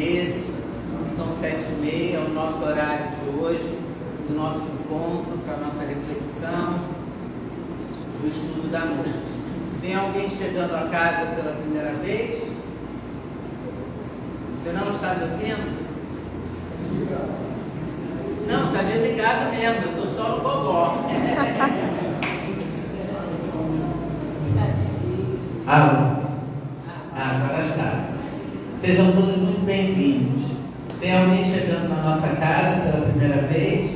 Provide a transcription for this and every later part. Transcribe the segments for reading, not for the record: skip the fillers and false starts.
meses. São 7h30, é o nosso horário de hoje, do nosso encontro, para a nossa reflexão, do estudo da noite. Tem alguém chegando a casa pela primeira vez? Você não está me ouvindo? Não, está desligado mesmo, eu estou só no gogó. Agora está. Sejam todos muito bem-vindos. Tem alguém chegando na nossa casa pela primeira vez?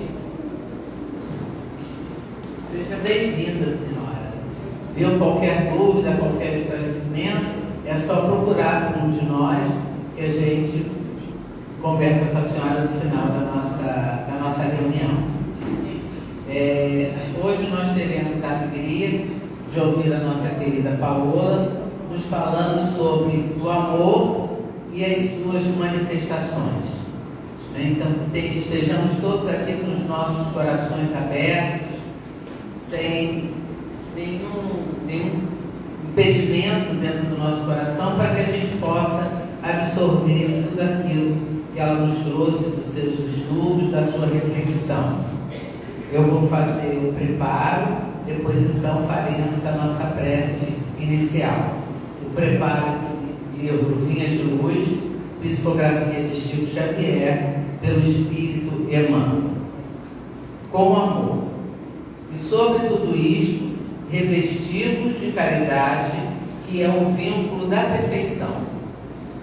Seja bem-vinda, senhora. Viu qualquer dúvida, qualquer esclarecimento, é só procurar por um de nós que a gente conversa com a senhora no final da nossa reunião. Hoje nós teremos a alegria de ouvir a nossa querida Paola nos falando sobre o amor e as suas manifestações. Então, estejamos todos aqui com os nossos corações abertos, sem nenhum impedimento dentro do nosso coração, para que a gente possa absorver tudo aquilo que ela nos trouxe dos seus estudos, da sua reflexão. Eu vou fazer o preparo, depois então faremos a nossa prece inicial. O preparo do livro Vinha de Luz, psicografia de Chico Xavier, pelo Espírito Emmanuel. Com amor. E sobre tudo isto, revestivos de caridade, que é o vínculo da perfeição.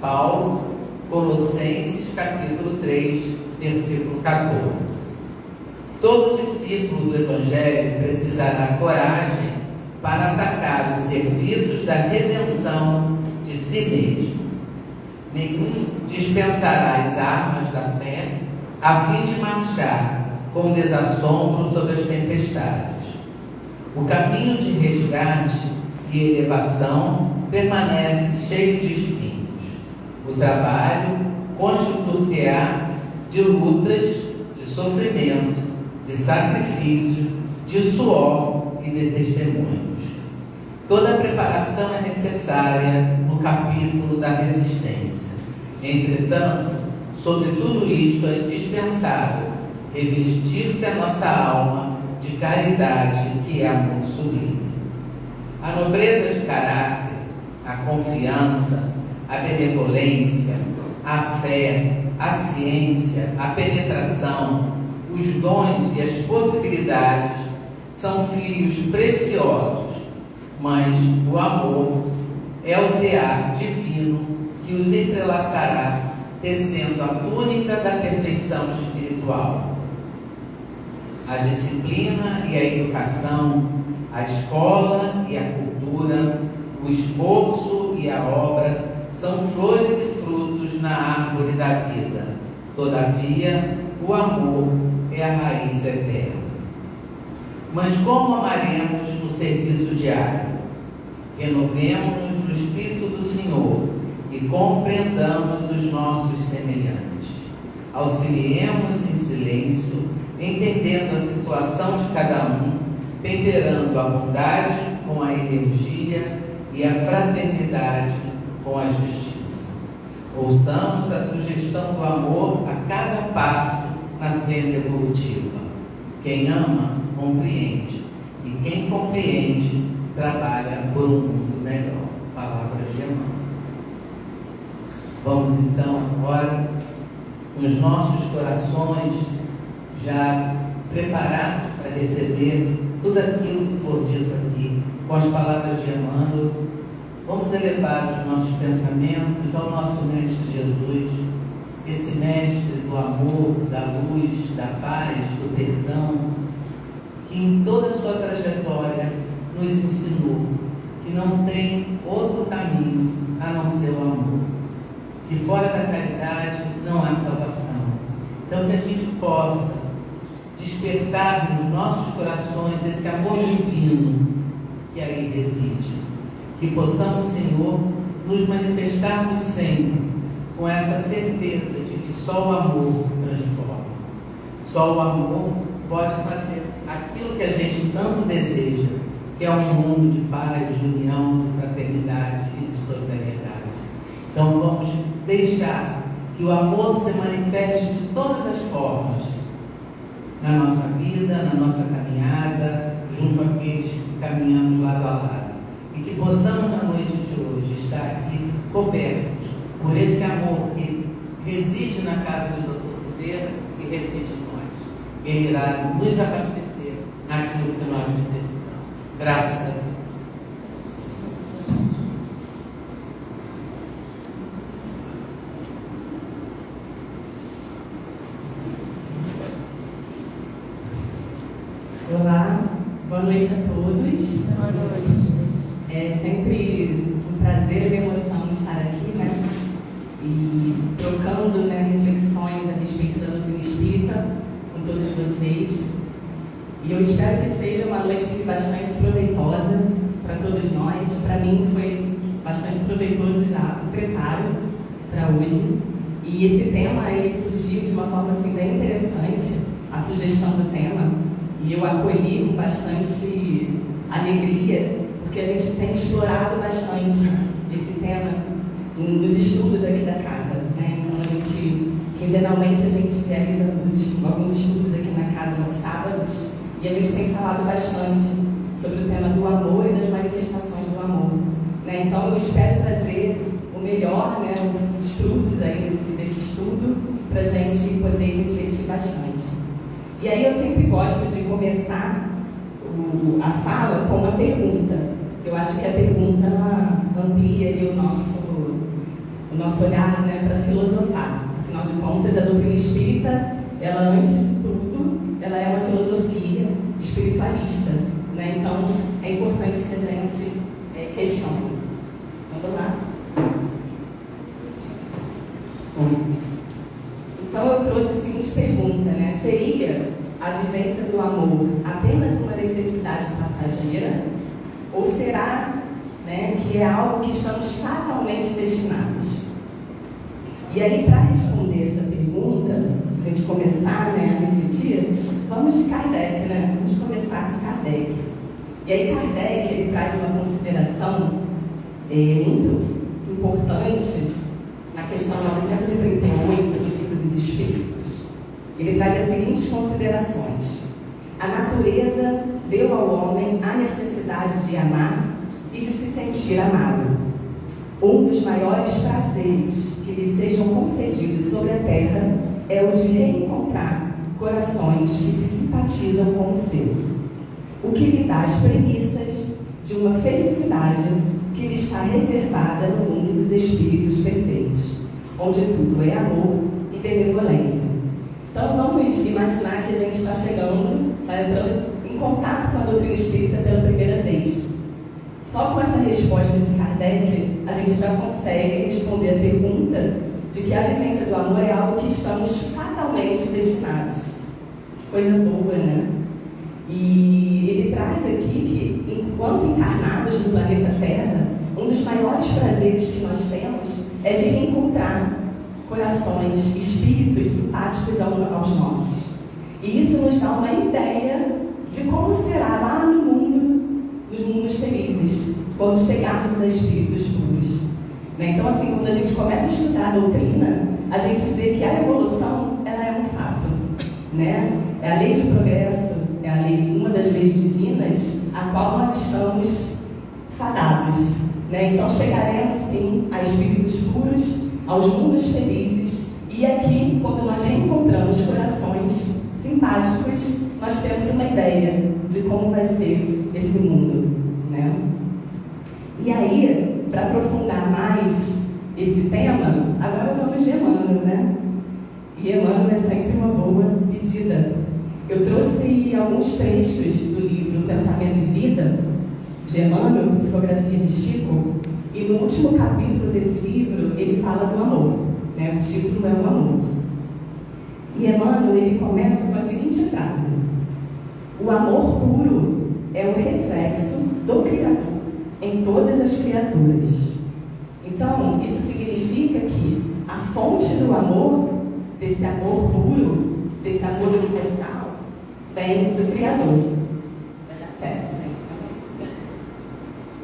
Paulo, Colossenses, capítulo 3, versículo 14. Todo discípulo do Evangelho precisará coragem para atacar os serviços da redenção de si mesmo. Nenhum dispensará as armas da fé a fim de marchar com desassombro sobre as tempestades. O caminho de resgate e elevação permanece cheio de espinhos. O trabalho constituir-se-á de lutas, de sofrimento, de sacrifício, de suor e de testemunhos. Toda a preparação é necessária no capítulo da resistência. Entretanto, sobre tudo isto é indispensável revestir-se a nossa alma de caridade, que é amor sublime. A nobreza de caráter, a confiança, a benevolência, a fé, a ciência, a penetração, os dons e as possibilidades são fios preciosos, mas o amor é o tear divino que os entrelaçará, tecendo a túnica da perfeição espiritual. A disciplina e a educação, a escola e a cultura, o esforço e a obra são flores e frutos na árvore da vida. Todavia, o amor é a raiz eterna. Mas como amaremos no serviço diário? Renovemo-nos no Espírito do Senhor e compreendamos os nossos semelhantes. Auxiliemos em silêncio, entendendo a situação de cada um, temperando a bondade com a energia e a fraternidade com a justiça. Ouçamos a sugestão do amor a cada passo na senda evolutiva. Quem ama, compreende. E quem compreende, trabalha por um mundo melhor. Palavras de Emmanuel. Vamos então agora, com os nossos corações já preparados para receber tudo aquilo que for dito aqui, com as palavras de Emmanuel, vamos elevar os nossos pensamentos ao nosso Mestre Jesus, esse Mestre do amor, da luz, da paz, do perdão, que em toda a sua trajetória nos ensinou que não tem outro caminho a não ser o amor, que fora da caridade não há salvação. Então, que a gente possa despertar nos nossos corações esse amor divino que aí reside. Que possamos, Senhor, nos manifestarmos sempre com essa certeza de que só o amor transforma. Só o amor pode fazer aquilo que a gente tanto deseja, que é um mundo de paz, de união, de fraternidade e de solidariedade. Então vamos deixar Que o amor se manifeste de todas as formas na nossa vida, na nossa caminhada, junto àqueles que caminhamos lado a lado. E que possamos, na noite de hoje, estar aqui cobertos por esse amor que reside na casa do Dr. Bezerra e reside em nós. Ele irá nos abastecer naquilo que nós necessitamos. Graças a Deus. Olá, boa noite a todos. Boa noite. É sempre um prazer e uma emoção estar aqui, né? E trocando, né, reflexões a respeito da doutrina espírita com todos vocês. E eu espero que seja uma noite bastante proveitosa para todos nós. Para mim foi bastante proveitoso já o preparo para hoje. E esse tema ele surgiu de uma forma assim bem interessante, a sugestão do tema. E eu acolhi com bastante alegria, porque a gente tem explorado bastante esse tema nos estudos aqui da casa, né? Então, quinzenalmente, a gente realiza alguns estudos aqui na casa aos sábados, e a gente tem falado bastante sobre o tema do amor e das manifestações do amor, né? Então, eu espero trazer o melhor, né, os frutos aí desse estudo, para a gente poder refletir bastante. E aí eu sempre gosto de começar a fala com uma pergunta. Eu acho que a pergunta amplia aí o nosso olhar, né, para filosofar. Afinal de contas, a doutrina espírita, ela antes de tudo, ela é uma filosofia espiritualista, né? Então é importante que a gente questione. Vamos lá? Então eu trouxe a seguinte pergunta, né? Seria a vivência do amor apenas uma necessidade passageira? Ou será, né, que é algo que estamos fatalmente destinados? E aí, para responder essa pergunta, a gente começar, né, a refletir, vamos de Kardec, né? Vamos começar com Kardec. E aí Kardec, ele traz uma consideração muito importante na questão 938 do Livro dos Espíritos. Ele traz as seguintes considerações: a natureza deu ao homem a necessidade de amar e de se sentir amado. Um dos maiores prazeres que lhe sejam concedidos sobre a terra é o de reencontrar corações que se simpatizam com o seu, o que lhe dá as premissas de uma felicidade que lhe está reservada no mundo dos espíritos perfeitos, onde tudo é amor e benevolência. Então vamos imaginar que a gente está chegando, está entrando em contato com a doutrina espírita pela primeira vez. Só com essa resposta de Kardec, a gente já consegue responder a pergunta de que a vivência do amor é algo que estamos fatalmente destinados. Coisa boa, né? E ele traz aqui que, enquanto encarnados no planeta Terra, um dos maiores prazeres que nós temos é de reencontrar corações, espíritos simpáticos aos nossos. E isso nos dá uma ideia de como será lá no mundo, nos mundos felizes, quando chegarmos a espíritos puros. Né? Então, assim, quando a gente começa a estudar a doutrina, a gente vê que a evolução, ela é um fato. Né? É a lei de progresso, é uma das leis divinas, a qual nós estamos fadados. Né? Então, chegaremos, sim, a espíritos puros, aos mundos felizes, e aqui, quando nós reencontramos corações simpáticos, nós temos uma ideia de como vai ser esse mundo, né? E aí, para aprofundar mais esse tema, agora vamos de Emmanuel, né? E Emmanuel é sempre uma boa pedida. Eu trouxe alguns trechos do livro Pensamento e Vida, de Emmanuel, Psicografia de Chico, e no último capítulo desse livro, ele fala do amor, né? O título é o amor. E Emmanuel, ele começa com a seguinte frase: o amor puro é o reflexo do Criador em todas as criaturas. Então, isso significa que a fonte do amor, desse amor puro, desse amor universal, vem do Criador. Vai dar certo, gente?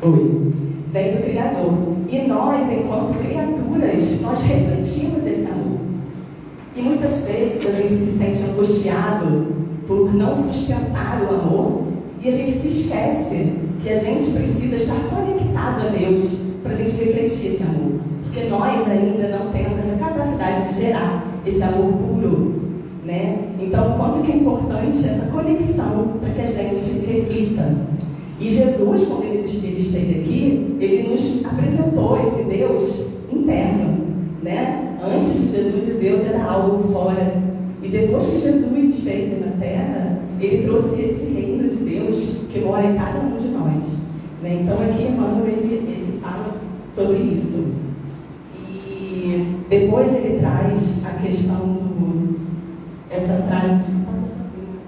Oi. Vem do Criador. E nós, enquanto criaturas, nós refletimos esse amor. E muitas vezes a gente se sente angustiado por não sustentar o amor e a gente se esquece que a gente precisa estar conectado a Deus para a gente refletir esse amor. Porque nós ainda não temos essa capacidade de gerar esse amor puro, né? Então, quanto que é importante essa conexão para que a gente reflita. E Jesus, quando ele esteve aqui, ele nos apresentou esse Deus interno, né? Antes de Jesus e Deus era algo fora. E depois que Jesus esteve na terra, ele trouxe esse reino de Deus que mora em cada um de nós, né? Então aqui Emmanuel ele fala sobre isso. E depois ele traz a questão essa frase de passou sozinho.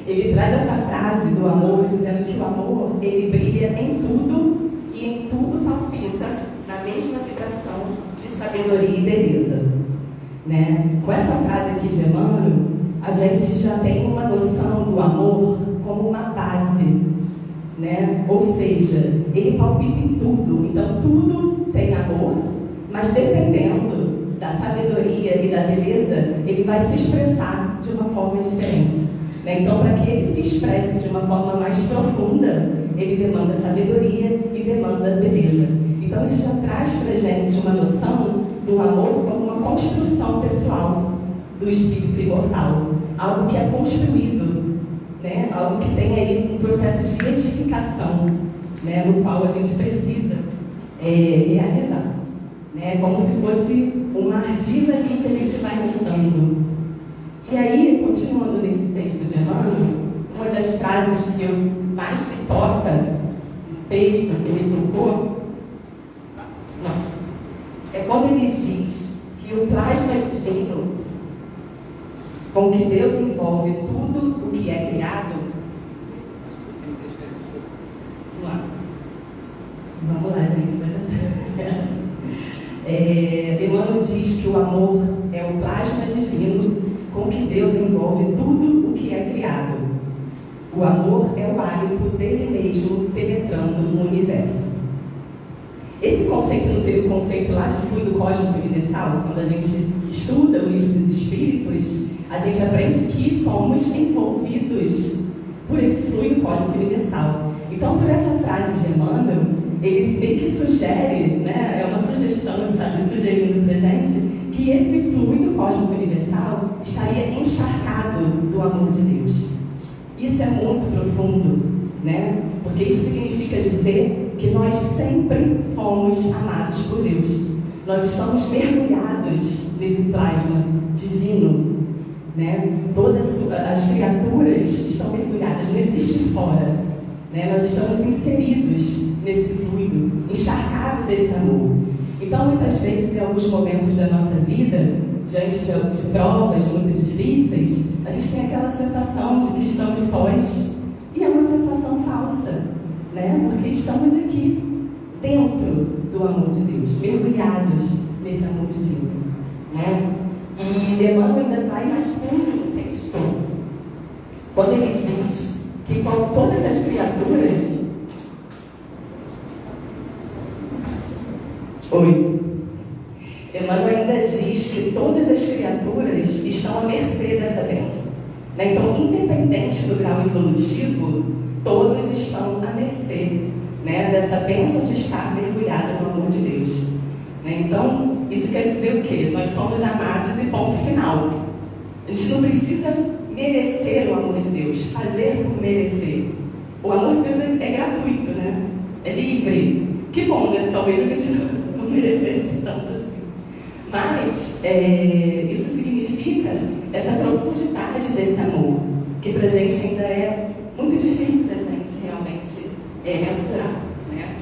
Ele traz essa frase do amor, dizendo que o amor, ele brilha em tudo e em tudo palpita na mesma vibração de sabedoria e beleza, né? Com essa frase aqui de Emmanuel, a gente já tem uma noção do amor como uma base, né? Ou seja, ele palpita em tudo, então tudo tem amor, mas dependendo da sabedoria e da beleza, ele vai se expressar de uma forma diferente, né? Então, para que ele se expresse de uma forma mais profunda, ele demanda sabedoria e demanda beleza. Então, isso já traz para a gente uma noção do amor como uma construção pessoal do espírito imortal, algo que é construído, né? Algo que tem aí um processo de edificação, né? No qual a gente precisa realizar, né? Como se fosse uma argila ali que a gente vai montando. E aí, continuando nesse texto de Emmanuel, uma das frases que eu mais me toca no texto que ele tocou, é quando ele diz que o plasma divino com que Deus envolve tudo o que é criado. Vamos lá, gente, vai dar certo. Emmanuel diz que o amor é o plasma divino com que Deus envolve tudo o que é criado. O amor é o hálito dele mesmo penetrando no universo. Esse conceito não seria o conceito lá de fluido cósmico universal? Quando a gente estuda o livro dos Espíritos, a gente aprende que somos envolvidos por esse fluido cósmico universal. Então, por essa frase de Emmanuel, ele meio que sugere, né, é uma sugestão que está sugerindo para a gente, que esse fluido cósmico universal estaria encharcado do amor de Deus. Isso é muito profundo, né? Porque isso significa dizer que nós sempre fomos amados por Deus. Nós estamos mergulhados nesse plasma divino, né? Todas as criaturas estão mergulhadas, não existe fora, né? Nós estamos inseridos nesse fluido, encharcado desse amor. Então, muitas vezes, em alguns momentos da nossa vida, diante de provas muito difíceis, a gente tem aquela sensação de que estamos sós, e é uma sensação falsa, né? Porque estamos aqui, dentro do amor de Deus, mergulhados nesse amor divino, né? E Emmanuel ainda vai mais fundo no texto, quando ele diz que com todas as criaturas... Emmanuel ainda diz que todas as criaturas estão à mercê dessa bênção, né? Então, independente do grau evolutivo, todos estão à mercê, né, dessa bênção de estar mergulhado no amor de Deus, né? Então, isso quer dizer o quê? Nós somos amados e ponto final. A gente não precisa merecer o amor de Deus, fazer por merecer. O amor de Deus é gratuito, né? É livre. Que bom, né? Talvez a gente não merecesse tanto assim. Mas isso significa essa profundidade desse amor, que para a gente ainda é muito difícil da gente realmente mensurar, né?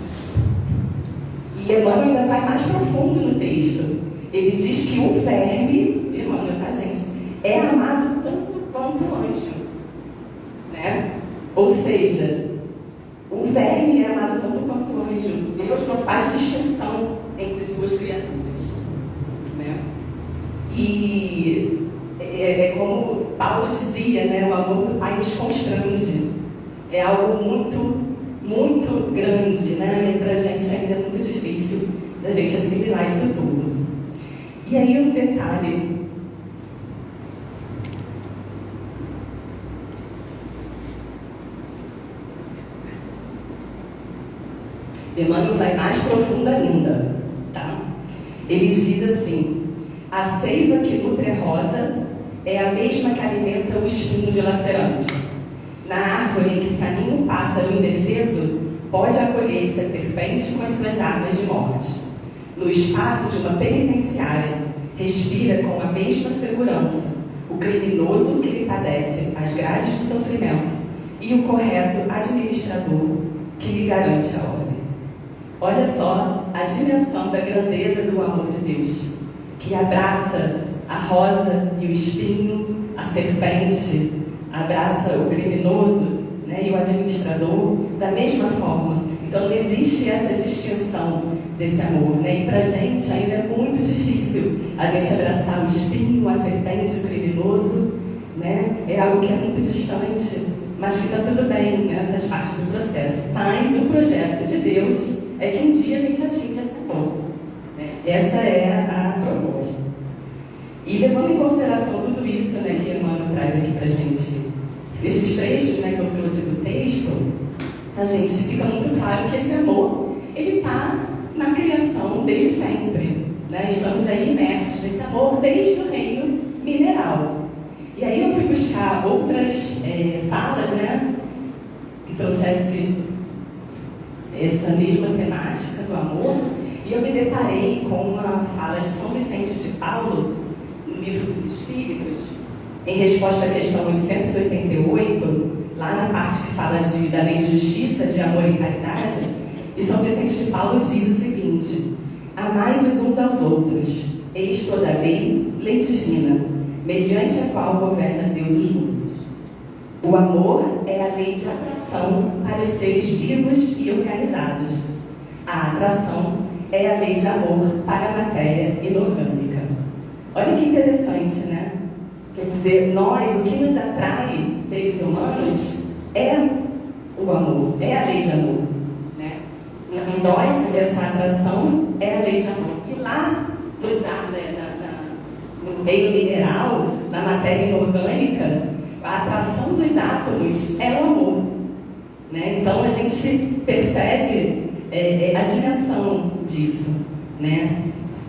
E Emmanuel ainda vai mais profundo no texto. Ele diz que o verme, Emmanuel, tá, gente, é amado tanto quanto o anjo, né? Ou seja, o verme é amado tanto quanto o anjo. Deus não faz distinção entre suas criaturas, né? E como Paulo dizia, né, o amor do Pai nos constrange. É algo muito, muito grande, né? E para a gente ainda é muito difícil da gente assimilar isso tudo. E aí um detalhe. Emmanuel vai mais profundo ainda, tá? Ele diz assim: a seiva que nutre a rosa é a mesma que alimenta o espinho dilacerante. Na árvore em que se aninha um pássaro indefeso, pode acolher-se a serpente com as suas armas de morte. No espaço de uma penitenciária, respira com a mesma segurança o criminoso que lhe padece as grades de sofrimento e o correto administrador que lhe garante a ordem. Olha só a dimensão da grandeza do amor de Deus, que abraça a rosa e o espinho, a serpente, abraça o criminoso, né, e o administrador da mesma forma. Então não existe essa distinção desse amor, né? E para a gente ainda é muito difícil a gente abraçar o espinho, a serpente, o criminoso, né? É algo que é muito distante, mas que está tudo bem, né? Faz parte do processo. Mas o projeto de Deus é que um dia a gente atinja esse amor, né? Essa é a proposta. E levando em consideração tudo isso, né, que Emmanuel traz aqui para a gente, esses trechos, né, que eu trouxe do texto, a gente fica muito claro que esse amor, ele está na criação desde sempre, né? Estamos aí imersos nesse amor desde o reino mineral. E aí eu fui buscar outras falas, né, que trouxesse essa mesma temática do amor, e eu me deparei com uma fala de São Vicente de Paulo, no Livro dos Espíritos, em resposta à questão 888, lá na parte que fala da lei de justiça, de amor e caridade, e São Vicente de Paulo diz o seguinte: amai-vos uns aos outros, eis toda a lei divina, mediante a qual governa Deus os mundos. O amor é a lei de atração para os seres vivos e organizados. A atração é a lei de amor para a matéria inorgânica. Olha que interessante, né? Quer dizer, nós, o que nos atrai, seres humanos, é o amor, é a lei de amor, né? Em nós, essa atração é a lei de amor. E lá, no meio mineral, na matéria inorgânica, a atração dos átomos é o amor, né? Então, a gente percebe a dimensão disso, né?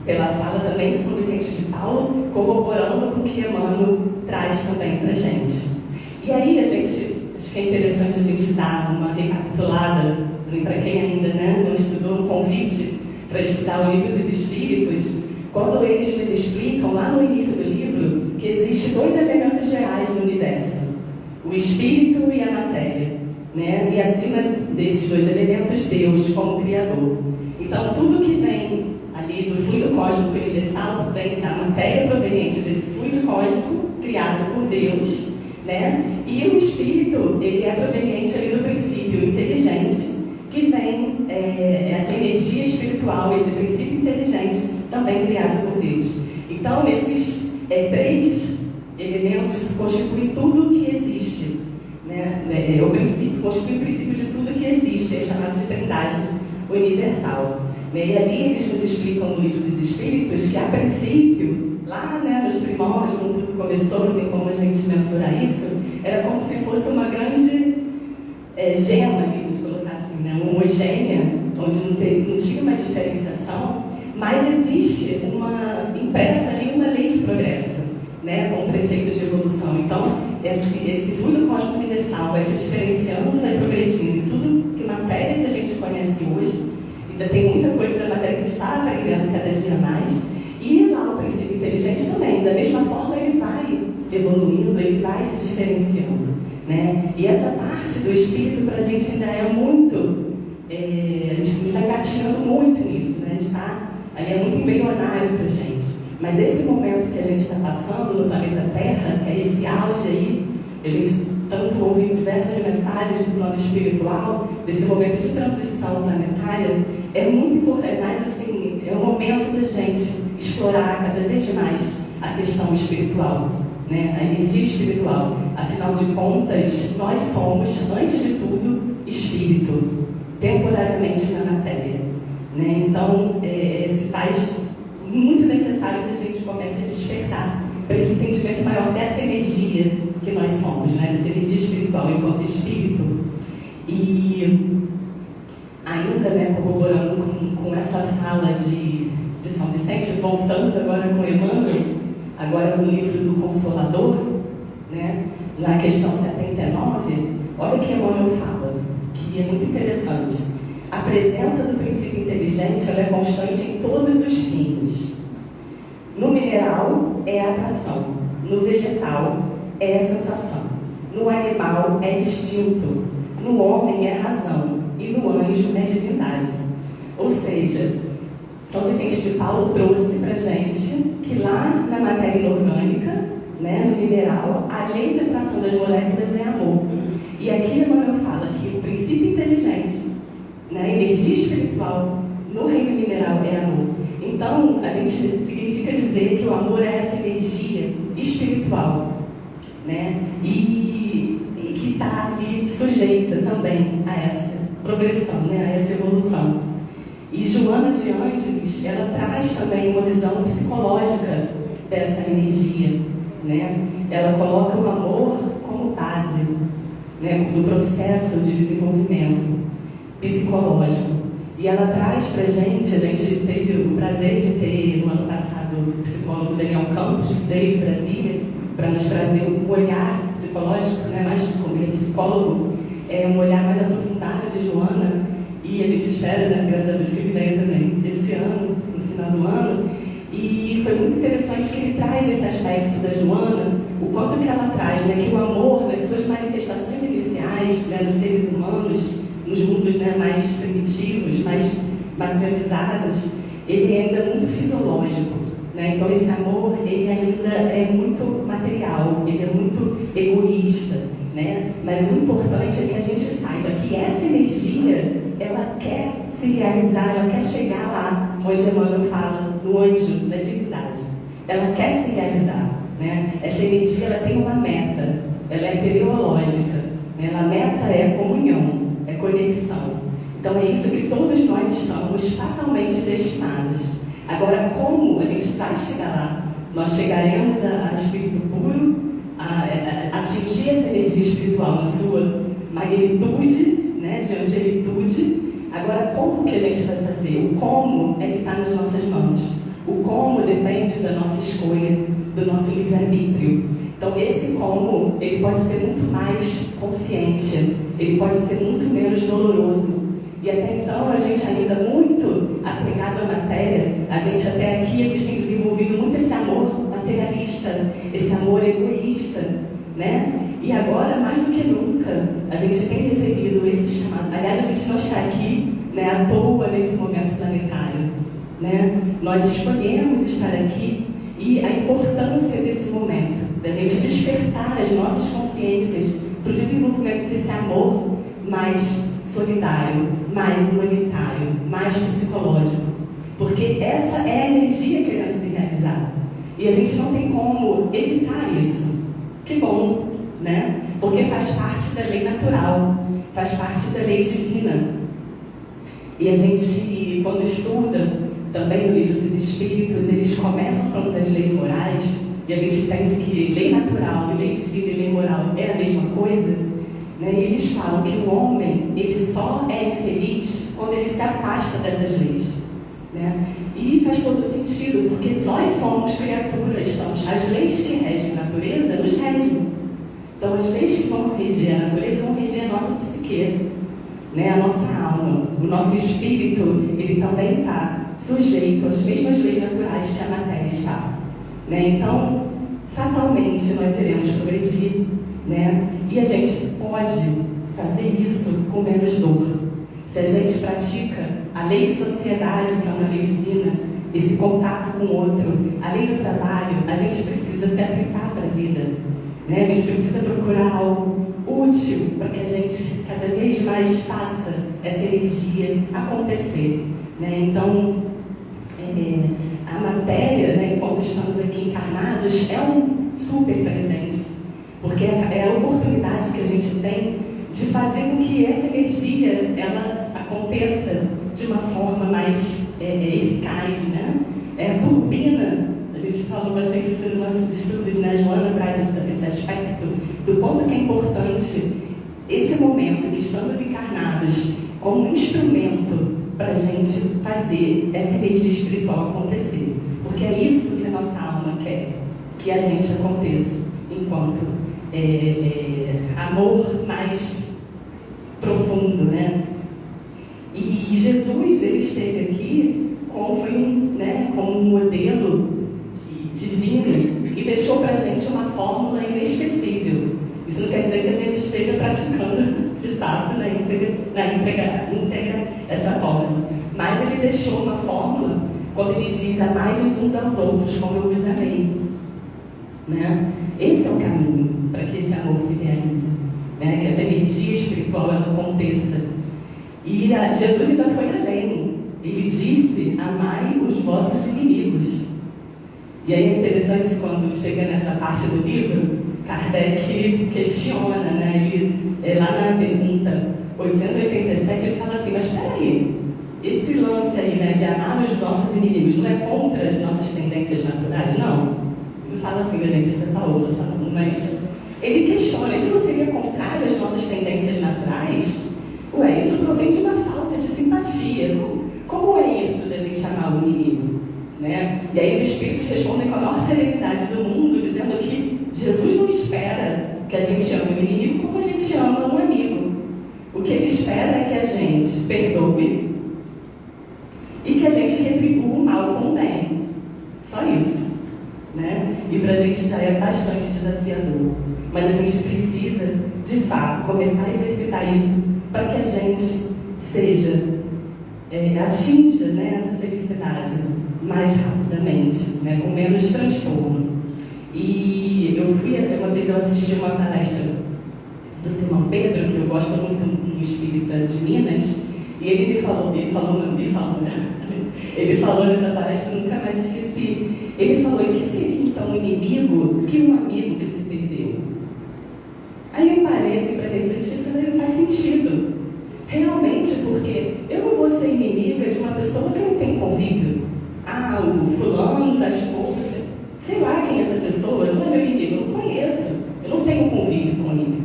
Pela fala também de São Vicente de Paulo, corroborando com o que Emmanuel traz também para a gente. E aí, acho que é interessante a gente dar uma recapitulada, para quem ainda, né, não estudou, um convite para estudar o Livro dos Espíritos, quando eles nos explicam, lá no início do livro, que existem dois elementos gerais no universo: o espírito e a matéria, né? E acima desses dois elementos, Deus como Criador. Então, tudo que vem ali do fluido cósmico universal vem da matéria proveniente desse fluido cósmico criado por Deus, né? E o espírito, ele é proveniente ali do princípio inteligente, que vem essa energia espiritual, esse princípio inteligente, também criado por Deus. Então, esses três elementos constituem tudo o que existe, né? O princípio constitui o princípio de tudo que existe, é chamado de Trindade universal. E ali eles nos explicam no Livro dos Espíritos que, a princípio, lá, né, nos primórdios, quando tudo começou, não tem como a gente mensurar isso, era como se fosse uma grande gema, vamos colocar assim, né, homogênea, onde não tinha uma diferenciação, mas existe impressa ali uma lei de progresso, né, com o preceito de evolução. Então, esse fluido cósmico universal vai se diferenciando, vai progredindo, e tudo que matéria que a gente conhece hoje, ainda tem muita coisa da matéria que está aprendendo cada dia mais, e lá o princípio inteligente também, da mesma forma ele vai evoluindo, ele vai se diferenciando, né? E essa parte do espírito para a gente ainda é muito, a gente está engatinhando muito nisso, né? A gente está ali, é muito embrionário para a gente, mas esse momento que a gente está passando no planeta Terra, que é esse auge aí, a gente tanto ouve diversas mensagens do plano espiritual, desse momento de transição planetária, é muito importante, mas assim, é um momento da gente explorar cada vez mais a questão espiritual, né? A energia espiritual. Afinal de contas, nós somos, antes de tudo, espírito, temporariamente na matéria, né? Então, faz muito necessário que a gente comece a despertar para esse entendimento maior dessa energia que nós somos, né? Dessa energia espiritual enquanto espírito. E ainda, né, corroborando com essa fala de São Vicente, voltamos agora com Emmanuel, agora no livro do Consolador, né, na questão 79, olha o que Emmanuel fala, que é muito interessante. A presença do princípio inteligente, ela é constante em todos os reinos. No mineral é a atração, no vegetal é a sensação, no animal é instinto, no homem é razão e no anjo é divindade. Ou seja, São Vicente de Paulo trouxe para a gente que lá na matéria inorgânica, né, no mineral, a lei de atração das moléculas é amor. E aqui Emmanuel fala que o princípio inteligente, né, a energia espiritual no reino mineral é amor. Então, a gente significa dizer que o amor é essa energia espiritual, né, e que está ali sujeita também a essa progressão, né, a essa evolução. E Joana de Ângeles, ela traz também uma visão psicológica dessa energia, né? Ela coloca o amor como base, né, do processo de desenvolvimento psicológico. E ela traz para a gente teve o prazer de ter no ano passado o psicólogo Daniel Campos, desde Brasília, para nos trazer um olhar psicológico, né, mais como ele é psicólogo, um olhar mais aprofundado de Joana. E a gente espera, né, graças a Deus, que ele venha também esse ano, no final do ano. E foi muito interessante que ele traz esse aspecto da Joana, o quanto que ela traz, né, que o amor, nas suas manifestações iniciais, né, nos seres humanos, nos mundos, né, mais primitivos, mais materializados, ele ainda é muito fisiológico, né? Então esse amor, ele ainda é muito material, ele é muito egoísta, né? Mas o importante é que a gente saiba que essa energia, ela quer se realizar, ela quer chegar lá onde Emmanuel fala, no anjo da divindade. Ela quer se realizar, né? Essa energia, ela tem uma meta, ela é teleológica, né? A meta é comunhão, é conexão. Então é isso que todos nós estamos fatalmente destinados. Agora, como a gente vai chegar lá? Nós chegaremos a espírito puro, a atingir essa energia espiritual na sua magnitude, né, de angelitude. Agora, como que a gente vai fazer? O como é que está nas nossas mãos. O como depende da nossa escolha, do nosso livre-arbítrio. Então, esse como, ele pode ser muito mais consciente, ele pode ser muito menos doloroso. E até então, a gente ainda muito apegado à matéria, a gente até aqui, a gente tem desenvolvido muito esse amor materialista, esse amor egoísta, né? E agora, mais do que nunca, a gente tem recebido esse chamado. Aliás, a gente não está aqui, né, à toa nesse momento planetário, né? Nós escolhemos estar aqui e a importância desse momento, da gente despertar as nossas consciências para o desenvolvimento desse amor mais solidário, mais humanitário, mais psicológico. Porque essa é a energia querendo se realizar. E a gente não tem como evitar isso. Que bom, né? Porque faz parte da lei natural, faz parte da lei divina. E a gente, quando estuda também no livro dos Espíritos, eles começam falando das leis morais, e a gente entende que lei natural, lei divina e lei moral é a mesma coisa, né? E eles falam que o homem, ele só é infeliz quando ele se afasta dessas leis, né? E faz todo sentido, porque nós somos criaturas, somos, as leis que regem a natureza nos regem. Então as leis que vão reger a natureza vão reger a nossa psique, né? A nossa alma, o nosso espírito, ele também está sujeito às mesmas leis naturais que a matéria está, né? Então, fatalmente nós iremos progredir, né? E a gente pode fazer isso com menos dor. Se a gente pratica a lei de sociedade, que é uma lei divina, esse contato com o outro, a lei do trabalho, a gente precisa se aplicar para a vida, né? A gente precisa procurar algo útil para que a gente cada vez mais faça essa energia acontecer, né? Então, a matéria, né, enquanto estamos aqui encarnados, é um super presente, porque é a oportunidade que a gente tem de fazer com que essa energia ela aconteça de uma forma mais eficaz, né? Turbina, a gente falou bastante isso nos nossos estudos, né? A Joana traz esse aspecto do quanto que é importante esse momento que estamos encarnados como um instrumento para a gente fazer essa energia espiritual acontecer. Porque é isso que a nossa alma quer, que a gente aconteça, enquanto amor mais profundo, né? E Jesus, ele esteve aqui como um modelo divino e deixou para a gente uma fórmula inesquecível. Isso não quer dizer que a gente esteja praticando de fato na íntegra essa fórmula, mas ele deixou uma fórmula quando ele diz: amai-vos uns aos outros como eu vos amei, né? Esse é o caminho para que esse amor se realize, né? Que essa energia espiritual ela aconteça. E Jesus ainda foi além. Ele disse: amai os vossos inimigos. E aí é interessante quando chega nessa parte do livro, Kardec questiona, né? Ele, lá na pergunta 887, ele fala assim: mas espera aí, esse lance aí, né, de amar os nossos inimigos não é contra as nossas tendências naturais? Não. Ele fala assim, gente, isso é Paola falando, mas ele questiona: isso não seria contrário às nossas tendências naturais? Ué, isso provém de uma falta de simpatia. Como é isso da gente amar o inimigo? Né? E aí os espíritos respondem com a maior serenidade do mundo, dizendo que Jesus não espera que a gente ame o inimigo como a gente ama um amigo. O que ele espera é que a gente perdoe e que a gente retribua o mal com o bem. Só isso, né? E pra gente já é bastante desafiador. Mas a gente precisa, de fato, começar a exercitar isso para que a gente atinja, né, essa felicidade mais rapidamente, né, com menos transtorno. E uma vez eu assisti uma palestra do Simão Pedro, que eu gosto muito, um espírita de Minas, e ele falou nessa palestra, nunca mais esqueci. Ele falou: e que seria então um inimigo que um amigo que se perdeu? Aí eu parei assim para refletir e falei: faz sentido. Realmente, porque eu não vou ser inimiga de uma pessoa que não tem convívio. O fulano das poucas, sei lá quem é essa pessoa, não é meu inimigo, eu não conheço, eu não tenho convívio com ele,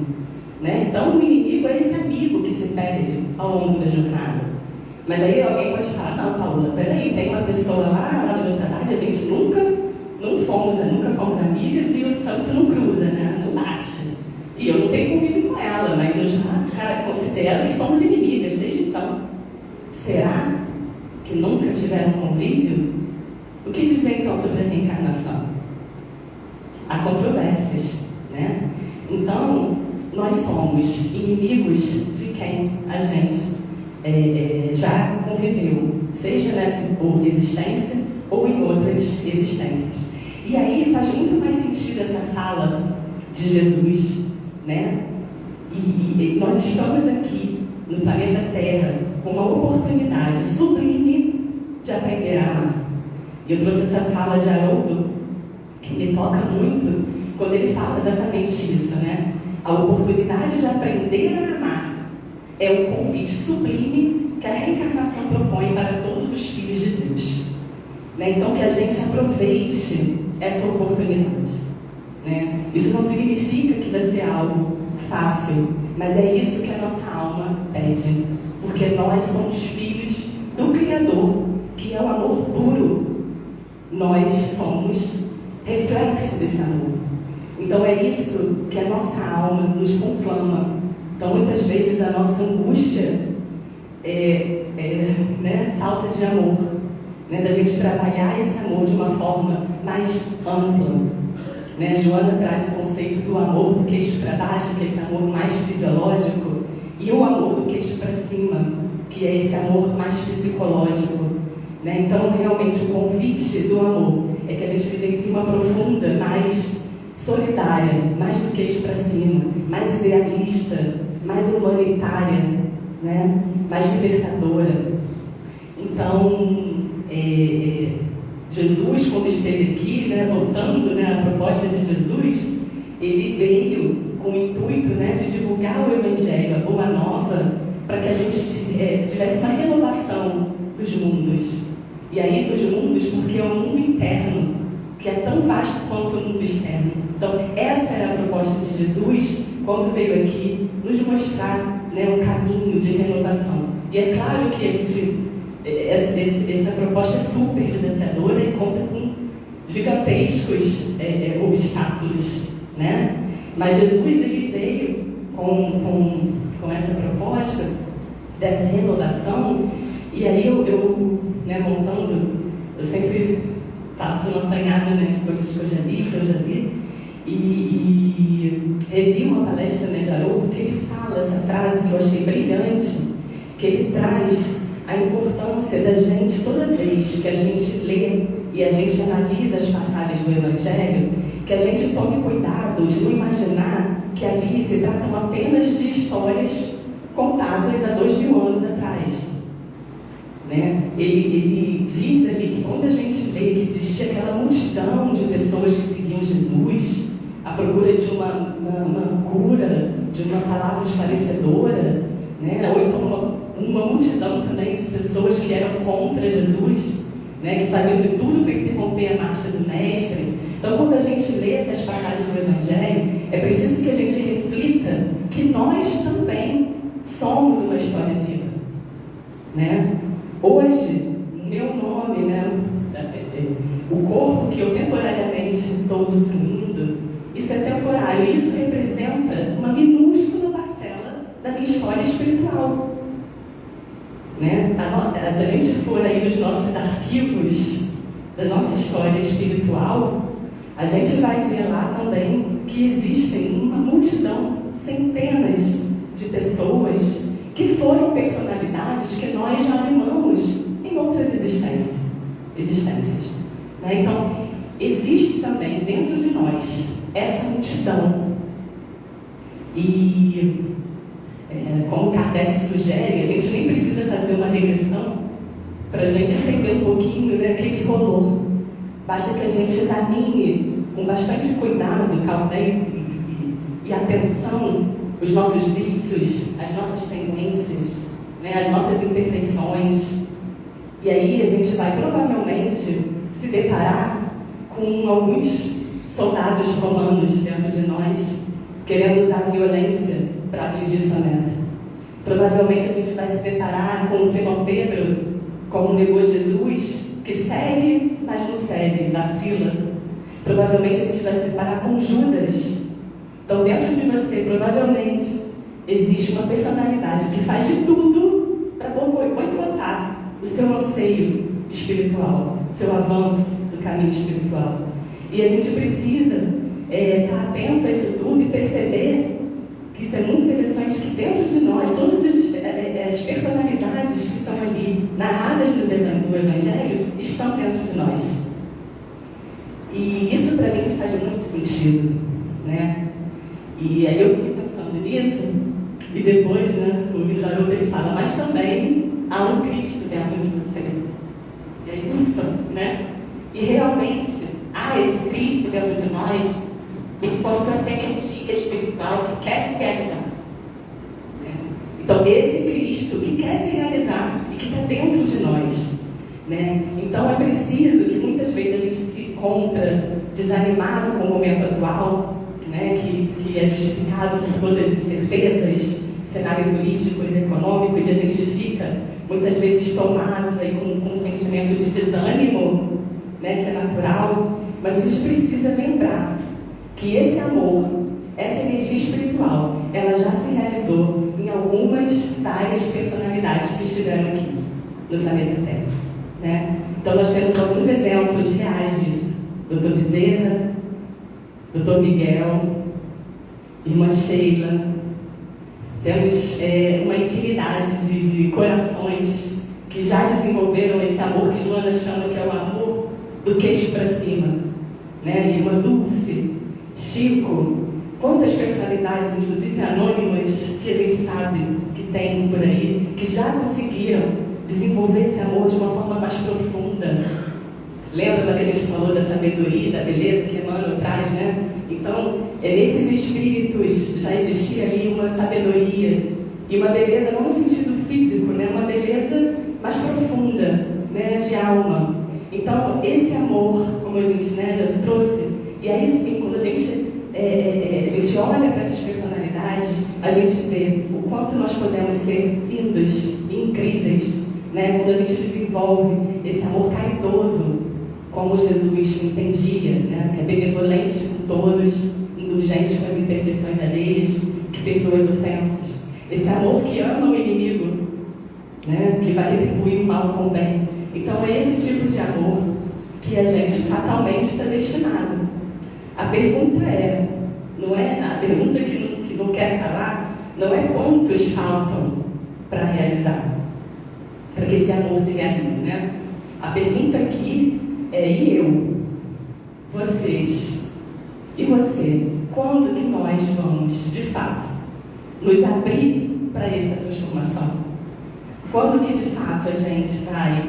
né? Então o inimigo é esse amigo que se perde ao longo da jornada. Mas aí alguém pode falar: não, Paula, peraí, tem uma pessoa lá no meu trabalho, a gente nunca fomos amigas e o santo não cruza, né? Não bate. E eu não tenho convívio com ela, mas eu já considero que somos inimigas desde então. Será que nunca tiveram convívio? O que dizer então sobre a reencarnação? Há controvérsias, né? Então, nós somos inimigos de quem a gente já conviveu, seja nessa existência ou em outras existências. E aí faz muito mais sentido essa fala de Jesus, né? E nós estamos aqui no planeta Terra com uma oportunidade sublime de aprender a amar. E eu trouxe essa fala de Haroldo, que me toca muito, quando ele fala exatamente isso, né? A oportunidade de aprender a amar é o convite sublime que a reencarnação propõe para todos os filhos de Deus, né? Então, que a gente aproveite essa oportunidade, né? Isso não significa que vai ser algo fácil, mas é isso que a nossa alma pede, porque nós somos filhos do Criador, que é o amor puro. Nós somos reflexo desse amor. Então é isso que a nossa alma nos conclama. Então muitas vezes a nossa angústia é falta de amor, né? Da gente trabalhar esse amor de uma forma mais ampla, né? Joana traz o conceito do amor do queixo para baixo, que é esse amor mais fisiológico, e o amor do queixo para cima, que é esse amor mais psicológico, né? Então realmente o convite do amor é que a gente vivencie uma profunda, mais solidária, mais do queixo para cima, mais idealista, mais humanitária, né? Mais libertadora. Então Jesus, quando esteve aqui, né, voltando, né, a proposta de Jesus, ele veio com o intuito, né, de divulgar o Evangelho, a Boa Nova, para que a gente tivesse uma renovação dos mundos. E aí dos mundos, porque é um mundo interno, que é tão vasto quanto o mundo externo. Então, essa era a proposta de Jesus, quando veio aqui nos mostrar, né, um caminho de renovação. E é claro que a gente, essa proposta é super desafiadora e conta com gigantescos obstáculos, né? Mas Jesus, ele veio com essa proposta dessa renovação. E aí né, montando, eu sempre faço uma apanhada, né, de coisas que eu já li, e revi uma palestra, né, de Haroldo, que ele fala essa frase que eu achei brilhante, que ele traz a importância da gente, toda vez que a gente lê e a gente analisa as passagens do Evangelho, que a gente tome cuidado de não imaginar que ali se tratam apenas de histórias contadas há 2000 anos atrás. Né? Ele diz ali que quando a gente vê que existia aquela multidão de pessoas que seguiam Jesus, à procura de uma cura, de uma palavra esclarecedora, né? Ou então uma multidão também de pessoas que eram contra Jesus, né? Que faziam de tudo para interromper a marcha do Mestre. Então, quando a gente lê essas passagens do Evangelho, é preciso que a gente reflita que nós também somos uma história viva, né? Hoje, o meu nome, né, o corpo que eu temporariamente estou usufruindo, isso é temporário, e isso representa uma minúscula parcela da minha história espiritual. Né? Se a gente for aí nos nossos arquivos da nossa história espiritual, a gente vai ver lá também que existem uma multidão, centenas de pessoas que foram personalidades que nós já amamos em outras existências. Né? Então, existe também dentro de nós essa multidão. E, como Kardec sugere, a gente nem precisa fazer uma regressão para a gente entender um pouquinho, né, o que rolou. Basta que a gente examine com bastante cuidado, cautela e atenção os nossos vícios, as nossas tendências, né, as nossas imperfeições. E aí a gente vai provavelmente se deparar com alguns soldados romanos dentro de nós, querendo usar a violência para atingir sua meta. Provavelmente a gente vai se deparar com o Simão Pedro, como negou Jesus, que segue, mas não segue, vacila. Provavelmente a gente vai se deparar com Judas. Então, dentro de você, provavelmente, existe uma personalidade que faz de tudo para boicotar o seu anseio espiritual, o seu avanço do caminho espiritual. E a gente precisa estar atento a isso tudo e perceber que isso é muito interessante, que dentro de nós, todas as personalidades que estão ali, narradas no Evangelho, estão dentro de nós. E isso para mim faz muito sentido, né? E aí eu fiquei pensando nisso, e depois, né, o Haroldo ele fala, mas também há um Cristo dentro de você. E aí, né? E realmente há esse Cristo dentro de nós, enquanto a sementinha espiritual que quer se realizar. Né? Então, esse Cristo que quer se realizar e que está dentro de nós. Né? Então, é preciso que muitas vezes a gente se encontra desanimado com o momento atual, né, que é justificado por todas as incertezas, cenário político e econômicos, e a gente fica muitas vezes tomados aí com um sentimento de desânimo, né, que é natural, mas a gente precisa lembrar que esse amor, essa energia espiritual, ela já se realizou em algumas várias personalidades que estiveram aqui no planeta Terra. Né? Então nós temos alguns exemplos reais disso. Dr. Bezerra, Dr. Miguel, Irmã Sheila. Temos uma infinidade de corações que já desenvolveram esse amor que Joana chama que é o amor do queixo para cima. Né? Irmã Dulce, Chico, quantas personalidades, inclusive anônimas, que a gente sabe que tem por aí, que já conseguiram desenvolver esse amor de uma forma mais profunda. Lembra da que a gente falou da sabedoria, da beleza que Emmanuel traz, né? Então, nesses espíritos já existia ali uma sabedoria E uma beleza não no sentido físico, né? Uma beleza mais profunda, né? De alma. Então, esse amor, como a gente, né, trouxe, e aí sim, quando a gente olha para essas personalidades, a gente vê o quanto nós podemos ser lindos e incríveis, né? Quando a gente desenvolve esse amor caridoso, como Jesus entendia, né? Que é benevolente com todos, indulgente com as imperfeições alheias, que perdoa as ofensas. Esse amor que ama o inimigo, né? Que vai retribuir o mal com o bem. Então é esse tipo de amor que a gente fatalmente está destinado. A pergunta não é a pergunta que não quer calar, não é quantos faltam para realizar, para que esse amor se realize, né? A pergunta aqui é: e eu? Vocês? E você? Quando que nós vamos, de fato, nos abrir para essa transformação? Quando que, de fato, a gente vai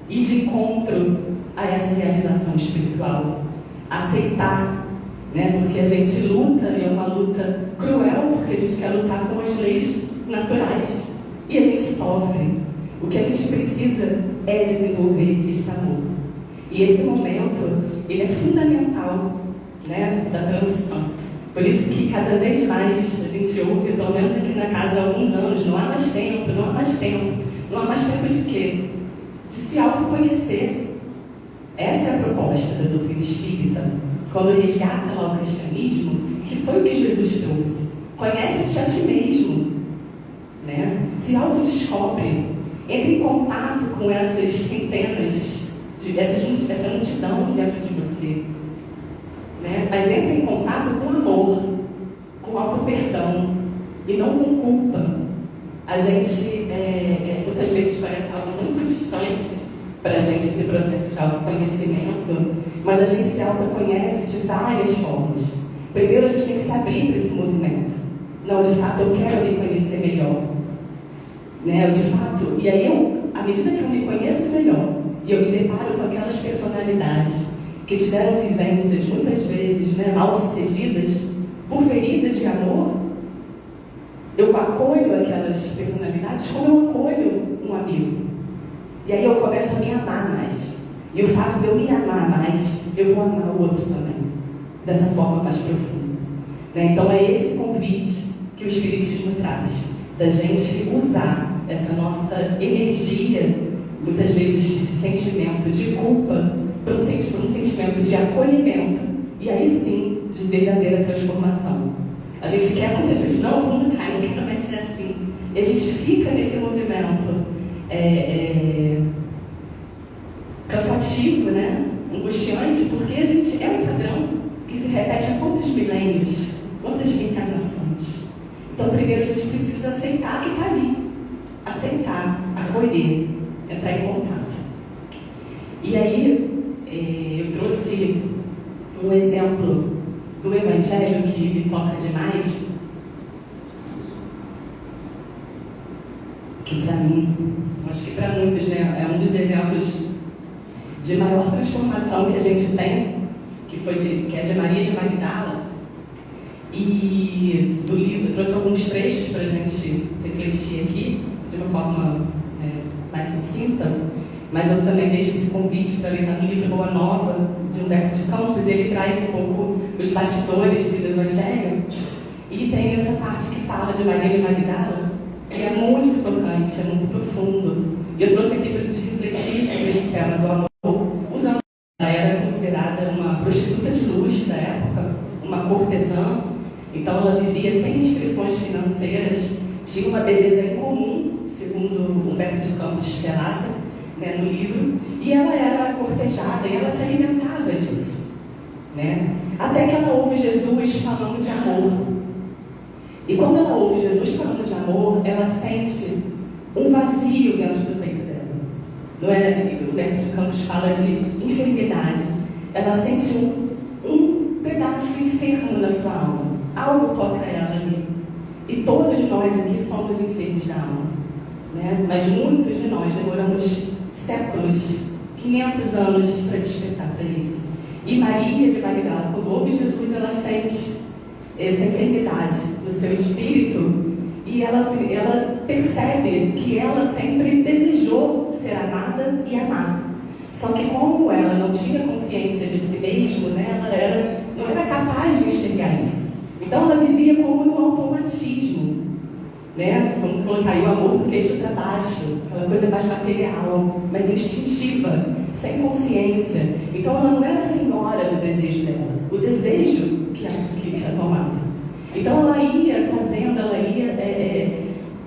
ir de encontro a essa realização espiritual? Aceitar, né? Porque a gente luta, e é uma luta cruel, porque a gente quer lutar com as leis naturais. E a gente sofre. O que a gente precisa é desenvolver esse amor. E esse momento, ele é fundamental, né, da transição. Por isso que cada vez mais a gente ouve, pelo menos aqui na casa há alguns anos, não há mais tempo, não há mais tempo. Não há mais tempo de quê? De se autoconhecer. Essa é a proposta da doutrina espírita, quando resgata lá o cristianismo, que foi o que Jesus trouxe. Conhece-te a ti mesmo, né? Se autodescobre, entre em contato com essas centenas, essa multidão dentro de você, né? Mas entre em contato com amor, com auto-perdão e não com culpa. A gente, muitas vezes, parece algo muito distante para a gente, esse processo de autoconhecimento, mas a gente se autoconhece de várias formas. Primeiro, a gente tem que se abrir para esse movimento. Não, de fato, eu quero me conhecer melhor. Né? De fato, e aí, à medida que eu me conheço melhor, e eu me deparo com aquelas personalidades que tiveram vivências, muitas vezes, né, mal sucedidas, por feridas de amor, eu acolho aquelas personalidades como eu acolho um amigo. E aí eu começo a me amar mais. E o fato de eu me amar mais, eu vou amar o outro também, dessa forma mais profunda. Né? Então é esse convite que o Espiritismo traz, da gente usar essa nossa energia, muitas vezes esse sentimento de culpa, para um sentimento de acolhimento, e aí sim, de verdadeira transformação. A gente quer muitas vezes, não, vou mudar, não quero mais ser assim. E a gente fica nesse movimento cansativo, né? Angustiante, porque a gente é um padrão que se repete há quantos milênios, quantas reencarnações. Então, primeiro a gente precisa aceitar que está ali, aceitar, acolher, entrar em contato. E aí, eu trouxe um exemplo do Evangelho que me toca demais, que para mim, acho que para muitos, né, é um dos exemplos de maior transformação que a gente tem, que é de Maria de Magdala. E do livro, eu trouxe alguns trechos para a gente refletir aqui, de uma forma mais sucinta, mas eu também deixo esse convite para ler no livro Boa Nova, de Humberto de Campos. Ele traz um pouco os bastidores do Evangelho, e tem essa parte que fala de Maria de Magdala, que é muito tocante, é muito profundo. E eu trouxe aqui para a gente refletir sobre esse tema do amor, usando. Ela era considerada uma prostituta de luxo da época, uma cortesã, então ela vivia sem restrições financeiras, tinha uma beleza incomum, segundo Humberto de Campos relata, né, no livro, e ela era cortejada e ela se alimentava disso, né? Até que ela ouve Jesus falando de amor. E quando ela ouve Jesus falando de amor, ela sente um vazio dentro do peito dela. Não é? O Humberto de Campos fala de enfermidade. Ela sente um pedaço enfermo na sua alma. Algo toca ela ali. E todos nós aqui somos enfermos da alma, né? Mas muitos de nós demoramos séculos, 500 anos para despertar para isso. E Maria de Magdala, quando ouve Jesus, ela sente essa enfermidade no seu espírito, e ela percebe que ela sempre desejou ser amada e amar. Só que como ela não tinha consciência de si mesma, né, ela não era capaz de enxergar isso. Então ela vivia como no automatismo, né? Vamos colocar aí o amor do queixo para baixo, aquela coisa mais material, mais instintiva, sem consciência. Então ela não era senhora do desejo dela, o desejo que a tomava. Então ela ia fazendo,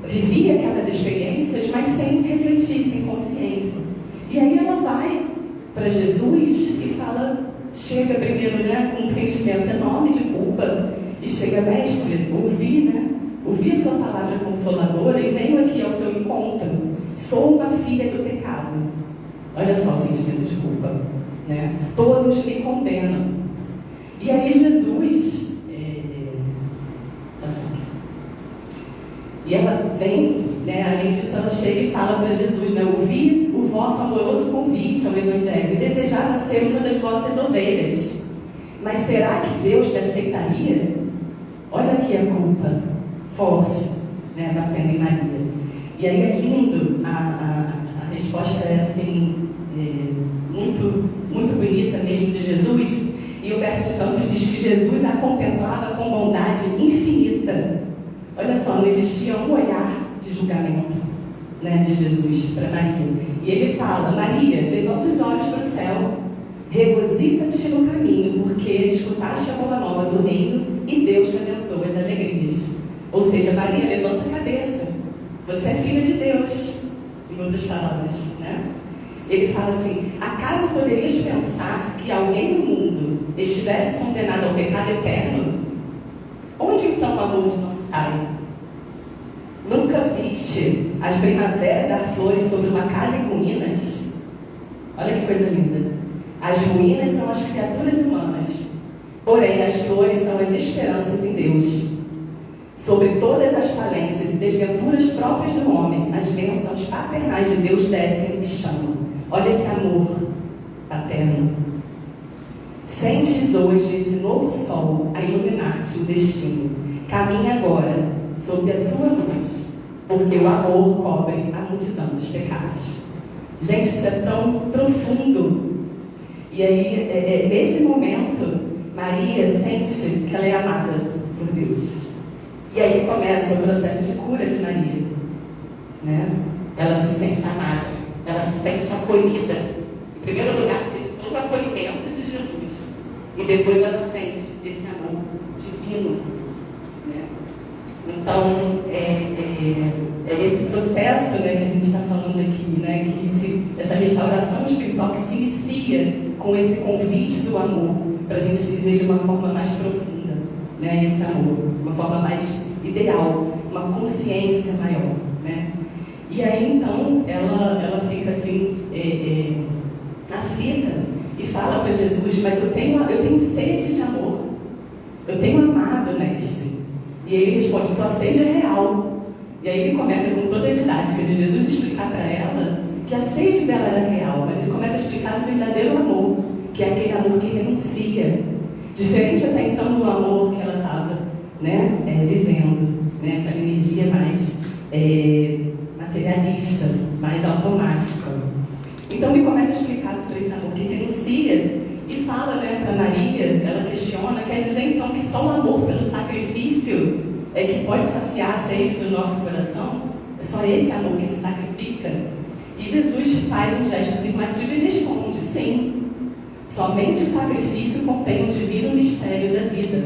vivia aquelas experiências, mas sem refletir, sem consciência. E aí ela vai para Jesus e fala, chega primeiro, né, com um sentimento enorme de culpa, e chega, mestre, ouvi a sua palavra consoladora e venho aqui ao seu encontro. Sou uma filha do pecado. Olha só o sentimento de culpa, né? Todos me condenam. E aí Jesus, e ela vem, né, além disso, ela chega e fala para Jesus, né, ouvi o vosso amoroso convite ao Evangelho e desejava ser uma das vossas ovelhas. Mas será que Deus me aceitaria? Olha aqui a culpa forte, né, batendo em Maria. E aí é lindo, a resposta é assim, muito, muito bonita mesmo de Jesus. E Humberto de Campos diz que Jesus a contemplava com bondade infinita. Olha só, não existia um olhar de julgamento, né, de Jesus para Maria. E ele fala, Maria, levanta os olhos para o céu, regozita-te no caminho, porque escutaste a boa nova do reino e Deus te abençoa as alegrias. Ou seja, Maria, levanta a cabeça, você é filha de Deus, em outras palavras, né? Ele fala assim, acaso poderias pensar que alguém no mundo estivesse condenado ao pecado eterno? Onde então o amor de nosso Pai? Nunca viste as primaveras dar flores sobre uma casa em ruínas? Olha que coisa linda. As ruínas são as criaturas humanas, porém as flores são as esperanças em Deus. Sobre todas as falências e desventuras próprias do homem, as bênçãos paternais de Deus descem e chamam. Olha esse amor paterno. Sentes hoje esse novo sol a iluminar-te o destino. Caminha agora sob a sua luz, porque o amor cobre a multidão dos pecados. Gente, isso é tão profundo. E aí, nesse momento, Maria sente que ela é amada por Deus. E aí começa o processo de cura de Maria, né? Ela se sente amada, ela se sente acolhida. Em primeiro lugar, teve todo o acolhimento de Jesus. E depois ela sente esse amor divino, né? Então, esse processo, né, que a gente está falando aqui, né, essa restauração espiritual que se inicia com esse convite do amor, para a gente viver de uma forma mais profunda, né, esse amor, uma forma mais ideal, uma consciência maior, né? E aí então ela fica assim aflita e fala para Jesus, mas eu tenho sede de amor, eu tenho amado, mestre. E ele responde, tua sede é real. E aí ele começa com toda a didática de Jesus explicar para ela que a sede dela era real, mas ele começa a explicar o verdadeiro amor, que é aquele amor que renuncia, diferente até então do amor que ela estava, né, vivendo, né, aquela energia mais materialista, mais automática. Então ele começa a explicar sobre esse amor que renuncia e fala, né, para Maria, ela questiona, quer dizer então que só o amor pelo sacrifício é que pode saciar a sede do nosso coração? É só esse amor que se sacrifica? E Jesus faz um gesto afirmativo e responde, sim, somente o sacrifício contém o divino mistério da vida.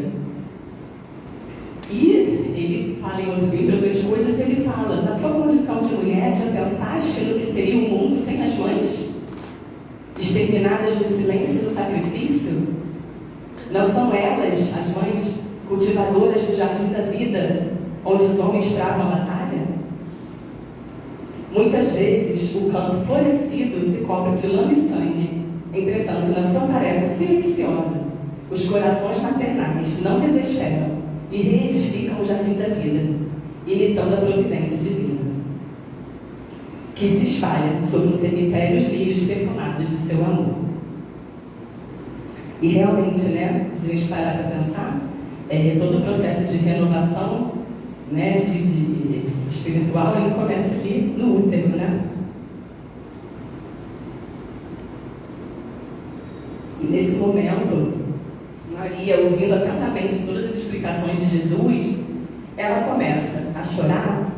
E ele fala, entre outras coisas, ele fala, na tua condição de mulher, já pensaste no que seria o mundo sem as mães? Exterminadas no silêncio do sacrifício? Não são elas, as mães, cultivadoras do jardim da vida, onde os homens travam a batalha? Muitas vezes o campo florescido se cobre de lama e sangue. Entretanto, na sua tarefa silenciosa, os corações maternais não desesperam e reedificam o jardim da vida, imitando a providência divina, que se espalha sobre os cemitérios lírios perfumados de seu amor. E realmente, né, se a gente parar para pensar, todo o processo de renovação, né, de espiritual, ele começa ali no útero, né? E nesse momento, Maria, ouvindo atentamente todas as explicações de Jesus, ela começa a chorar.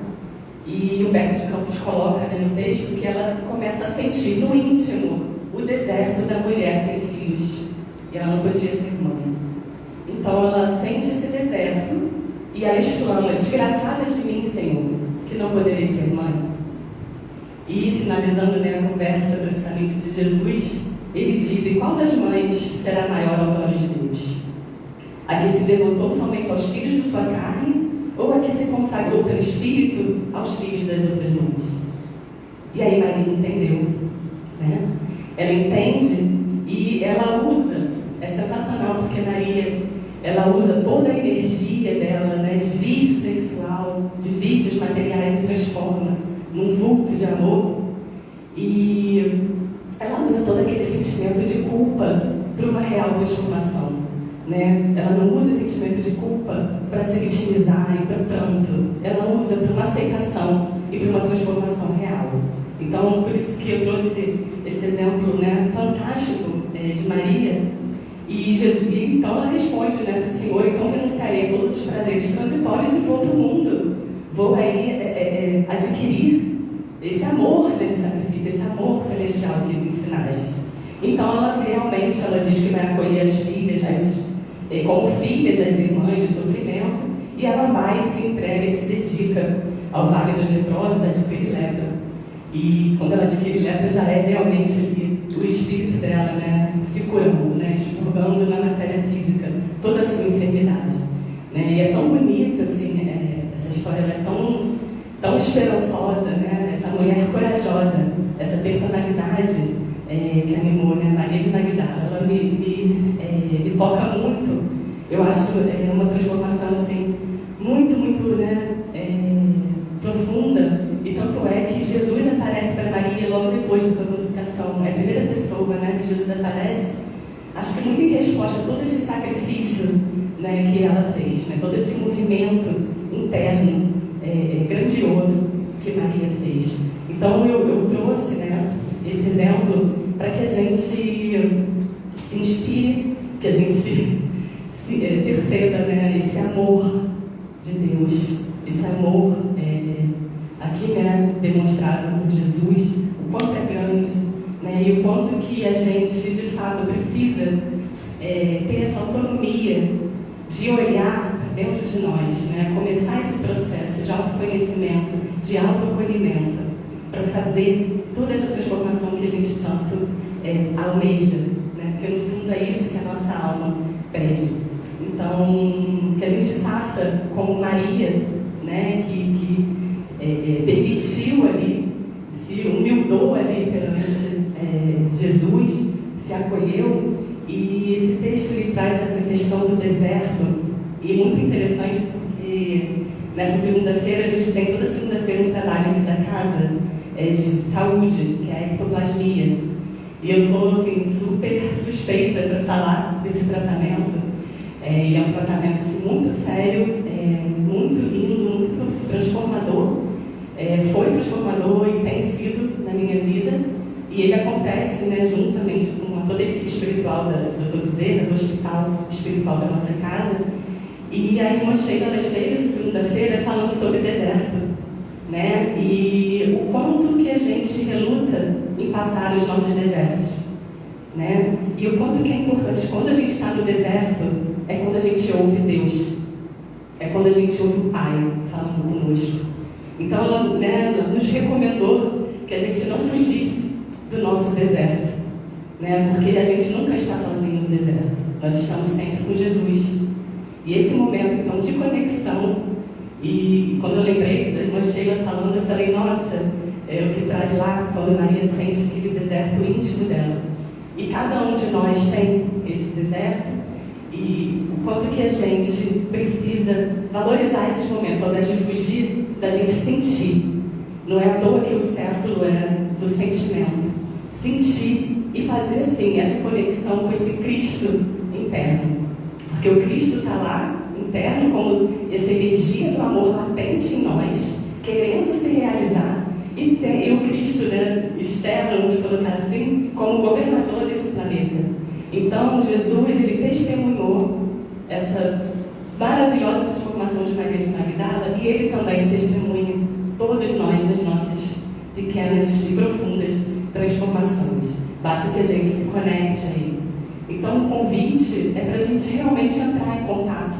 E Humberto de Campos coloca, né, no texto que ela começa a sentir no íntimo o deserto da mulher sem filhos. E ela não podia ser mãe. Então ela sente esse deserto e ela exclama: desgraçada de mim, Senhor, que não poderei ser mãe. E finalizando, né, a conversa praticamente de Jesus, ele diz: e qual das mães será maior aos olhos de Deus? A que se devotou somente aos filhos de sua carne, ou a que se consagrou pelo Espírito aos filhos das outras mães? E aí Maria entendeu, né? Ela entende e ela usa, é sensacional, porque Maria, ela usa toda a energia dela, né, de vício sexual, de vícios materiais, e transforma num vulto de amor. E ela usa todo aquele sentimento de culpa para uma real transformação, né? Ela não usa esse sentimento de culpa para se vitimizar e para pranto. Ela usa para uma aceitação e para uma transformação real. Então, por isso que eu trouxe esse exemplo, né, fantástico de Maria. E Jesus, então ela responde, né, para o Senhor: então renunciarei a todos os prazeres transitórios e vou para o mundo. Vou aí adquirir esse amor, né, de sacrifício, esse amor celestial que me ensinaste. Então ela realmente, ela diz que vai acolher as filhas, como filhas, as irmãs de sofrimento, e ela vai, se entrega e se dedica ao vale dos leprosos, adquire lepra. E quando ela adquire lepra, já é realmente ali o espírito dela, né, se curando, né, expurgando na matéria física toda a sua enfermidade, né? E é tão bonita, assim, essa história, ela é tão esperançosa, né? Essa mulher corajosa, essa personalidade que animou, né, Maria de Magdala, ela me toca muito. Eu acho uma transformação assim, muito, né, profunda. E tanto é que Jesus aparece para Maria logo depois da sua crucificação. É a primeira pessoa, né, que Jesus aparece. Acho que muito em resposta a todo esse sacrifício, né, que ela fez, né, todo esse movimento interno grandioso que Maria fez. Então eu trouxe, né, esse exemplo para que a gente se inspire, que a gente perceba, né, esse amor de Deus, esse amor aqui, né, demonstrado por Jesus, o quanto é grande, né, e o quanto que a gente de fato precisa ter essa autonomia de olhar dentro de nós, né, começar esse processo de autoconhecimento, de autoacolhimento, para fazer toda essa transformação que a gente tanto almeja, né, porque no fundo é isso que a nossa alma pede. Então, que a gente faça como Maria, né, que permitiu ali, se humildou ali perante Jesus, se acolheu. E esse texto ele traz essa questão do deserto, e é muito interessante porque nessa segunda-feira a gente tem toda segunda-feira um trabalho aqui da casa de saúde, que é a ectoplasmia. E eu sou assim, super suspeita para falar desse tratamento. Ele é um tratamento assim, muito sério, muito lindo, muito transformador. Foi transformador e tem sido na minha vida. E ele acontece, né, juntamente com toda a equipe espiritual da Dr. Bezerra, do hospital espiritual da nossa casa. E a irmã Sheila, ela esteve essa segunda-feira falando sobre deserto, né? E o quanto que a gente reluta em passar os nossos desertos, né? E o quanto que é importante, quando a gente está no deserto, é quando a gente ouve Deus, é quando a gente ouve o Pai falando conosco. Então ela, né, ela nos recomendou que a gente não fugisse do nosso deserto, né? Porque a gente nunca está sozinho no deserto, nós estamos sempre com Jesus. E esse momento, então, de conexão, e quando eu lembrei da irmã Sheila falando, eu falei, nossa, o que traz lá, quando Maria sente aquele deserto íntimo dela. E cada um de nós tem esse deserto, e o quanto que a gente precisa valorizar esses momentos, ao invés de fugir, da gente sentir. Não é à toa que o século é do sentimento. Sentir e fazer, assim, essa conexão com esse Cristo interno. Porque o Cristo está lá, interno, como essa energia do amor latente em nós, querendo se realizar. E o Cristo, né, externo, vamos colocar assim, como governador desse planeta. Então, Jesus, ele testemunhou essa maravilhosa transformação de Maria de Magdala, e ele também testemunha todos nós nas nossas pequenas e profundas transformações. Basta que a gente se conecte a ele. Então, o convite é para a gente realmente entrar em contato,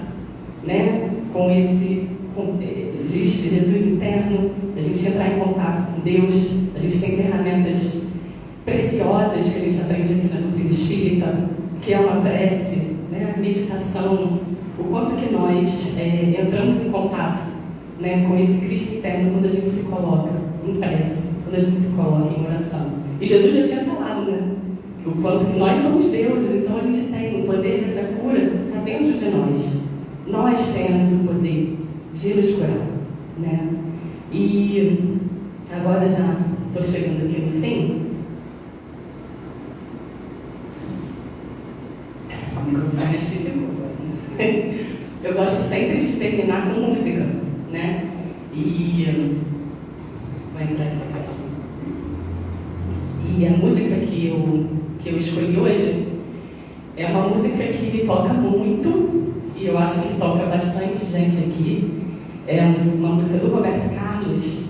né, com esse Jesus interno, a gente entrar em contato com Deus. A gente tem ferramentas preciosas que a gente aprende aqui na doutrina espírita, que é uma prece, né, a meditação, o quanto que nós entramos em contato, né, com esse Cristo interno quando a gente se coloca em prece, quando a gente se coloca em oração. E Jesus já tinha falado, né, o quanto que nós somos deuses, então a gente tem o poder dessa cura, está dentro de nós. Nós temos o poder de nos curar, né? E agora já estou chegando aqui no fim. O microfone ficou. Eu gosto sempre de terminar com música, né? E vai entrar aqui a caixinha. E a música que eu escolhi hoje é uma música que me toca muito, e eu acho que toca bastante gente aqui. É uma música do Roberto Carlos,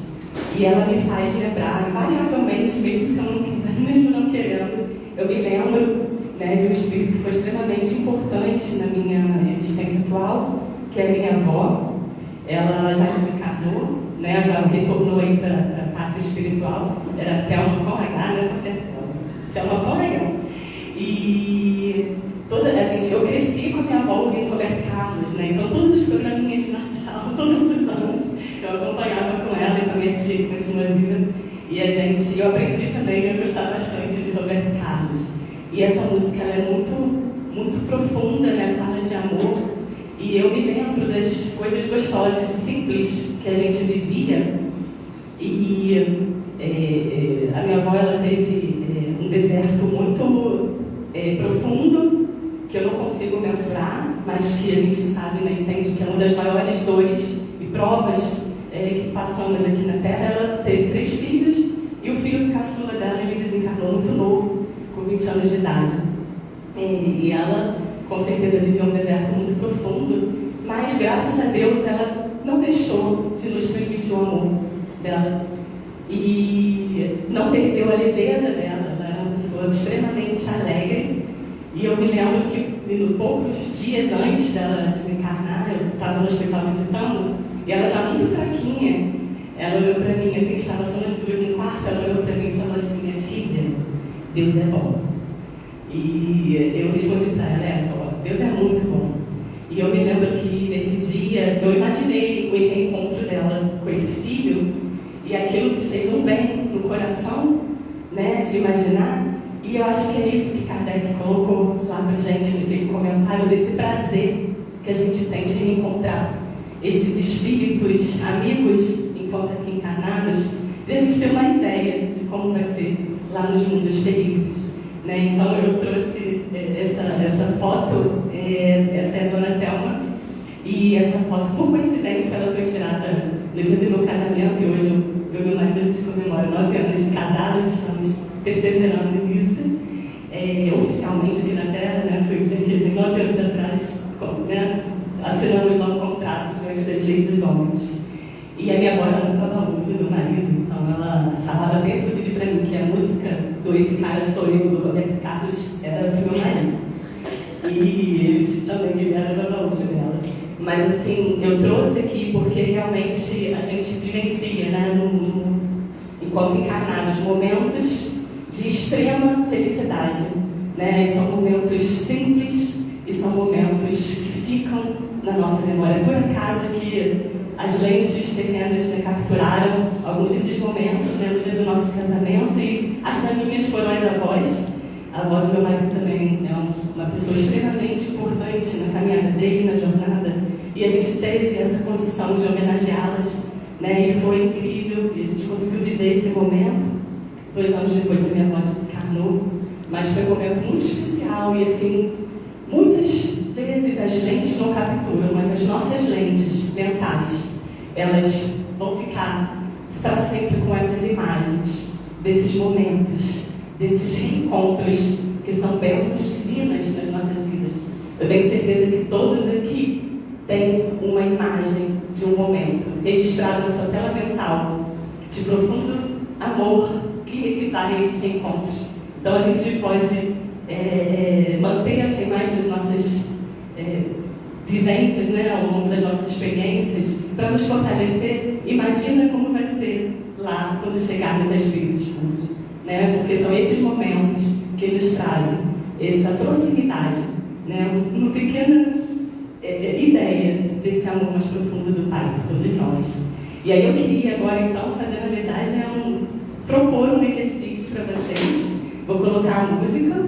e ela me faz lembrar, invariavelmente, mesmo não querendo, eu me lembro, né, de um espírito que foi extremamente importante na minha existência atual, que é a minha avó. Ela já desencarnou, né, já retornou aí para a pátria espiritual, era Thelma com H, né? Thelma com H. E eu cresci com a minha avó ouvindo Roberto Carlos, né? Então todos os programinhas de Natal, todos os anos, eu acompanhava com ela e com a minha tia, que continua viva. E eu aprendi também a gostar bastante de Roberto Carlos. E essa música ela é muito, muito profunda, né? Fala de amor. E eu me lembro das coisas gostosas e simples que a gente vivia. E a minha avó ela teve um deserto muito profundo, que eu não consigo mensurar, mas que a gente sabe, né, entende que é uma das maiores dores e provas que passamos aqui na Terra. Ela teve 3 filhos, e o filho caçula dela ele desencarnou muito novo, com 20 anos de idade. E ela, com certeza, viveu um deserto muito profundo, mas, graças a Deus, ela não deixou de nos transmitir o amor dela. E não perdeu a leveza dela. Ela era uma pessoa extremamente alegre. E eu me lembro que, poucos dias antes dela desencarnar, eu estava no hospital visitando, e ela já muito fraquinha, ela olhou para mim, assim, estava só nós duas no quarto, ela olhou para mim e falou assim: minha filha, Deus é bom. E eu respondi para ela: bom, Deus é muito bom. E eu me lembro que nesse dia, eu imaginei o reencontro dela com esse filho, e aquilo fez um bem no coração, né, de imaginar. E eu acho que é isso que Kardec colocou lá pra gente naquele comentário, desse prazer que a gente tem de reencontrar esses espíritos amigos enquanto aqui encarnados, e a gente ter uma ideia de como vai ser lá nos mundos felizes, né? Então eu trouxe essa foto, essa é a Dona Thelma, e essa foto, por coincidência, ela foi tirada no dia do meu casamento, e hoje eu e meu marido a gente comemora 9 anos de casados, estamos perseverando nisso, oficialmente aqui na Terra, né? Foi o dia que a gente, 9 anos atrás, né, assinamos lá um contrato diante das leis dos homens. E a minha avó era muito babaú, filho do marido, então ela falava bem, inclusive, para mim, que a música do Esse Cara Sou Eu, do Roberto Carlos, era do meu marido. E eles também vieram babaú dela. Mas, assim, eu trouxe aqui porque realmente a gente vivencia, né, enquanto encarnados, momentos de extrema felicidade, né? E são momentos simples e são momentos que ficam na nossa memória. Por acaso que as lentes terrenas, né, capturaram alguns desses momentos, né, no dia do nosso casamento, e as minhas foram as avós. A avó do meu marido também é uma pessoa extremamente importante na caminhada dele, na jornada, e a gente teve essa condição de homenageá-las, né? E foi incrível, e a gente conseguiu viver esse momento. 2 anos depois a minha avó desencarnou, mas foi um momento muito especial, e assim, muitas vezes as lentes não capturam, mas as nossas lentes mentais, elas vão ficar para sempre com essas imagens, desses momentos, desses reencontros que são bênçãos divinas nas nossas vidas. Eu tenho certeza que todos aqui têm uma imagem de um momento registrado na sua tela mental de profundo amor que equivale a esses reencontros. Então a gente pode manter essa imagem das nossas vivências, né, ao longo das nossas experiências, para nos fortalecer. Imagina como vai ser lá quando chegarmos a espíritos puros, né? Porque são esses momentos que nos trazem essa proximidade, né? Uma pequena ideia desse amor mais profundo do Pai por todos nós. E aí eu queria agora então fazer, na verdade, propor um exercício para vocês. Vou colocar a música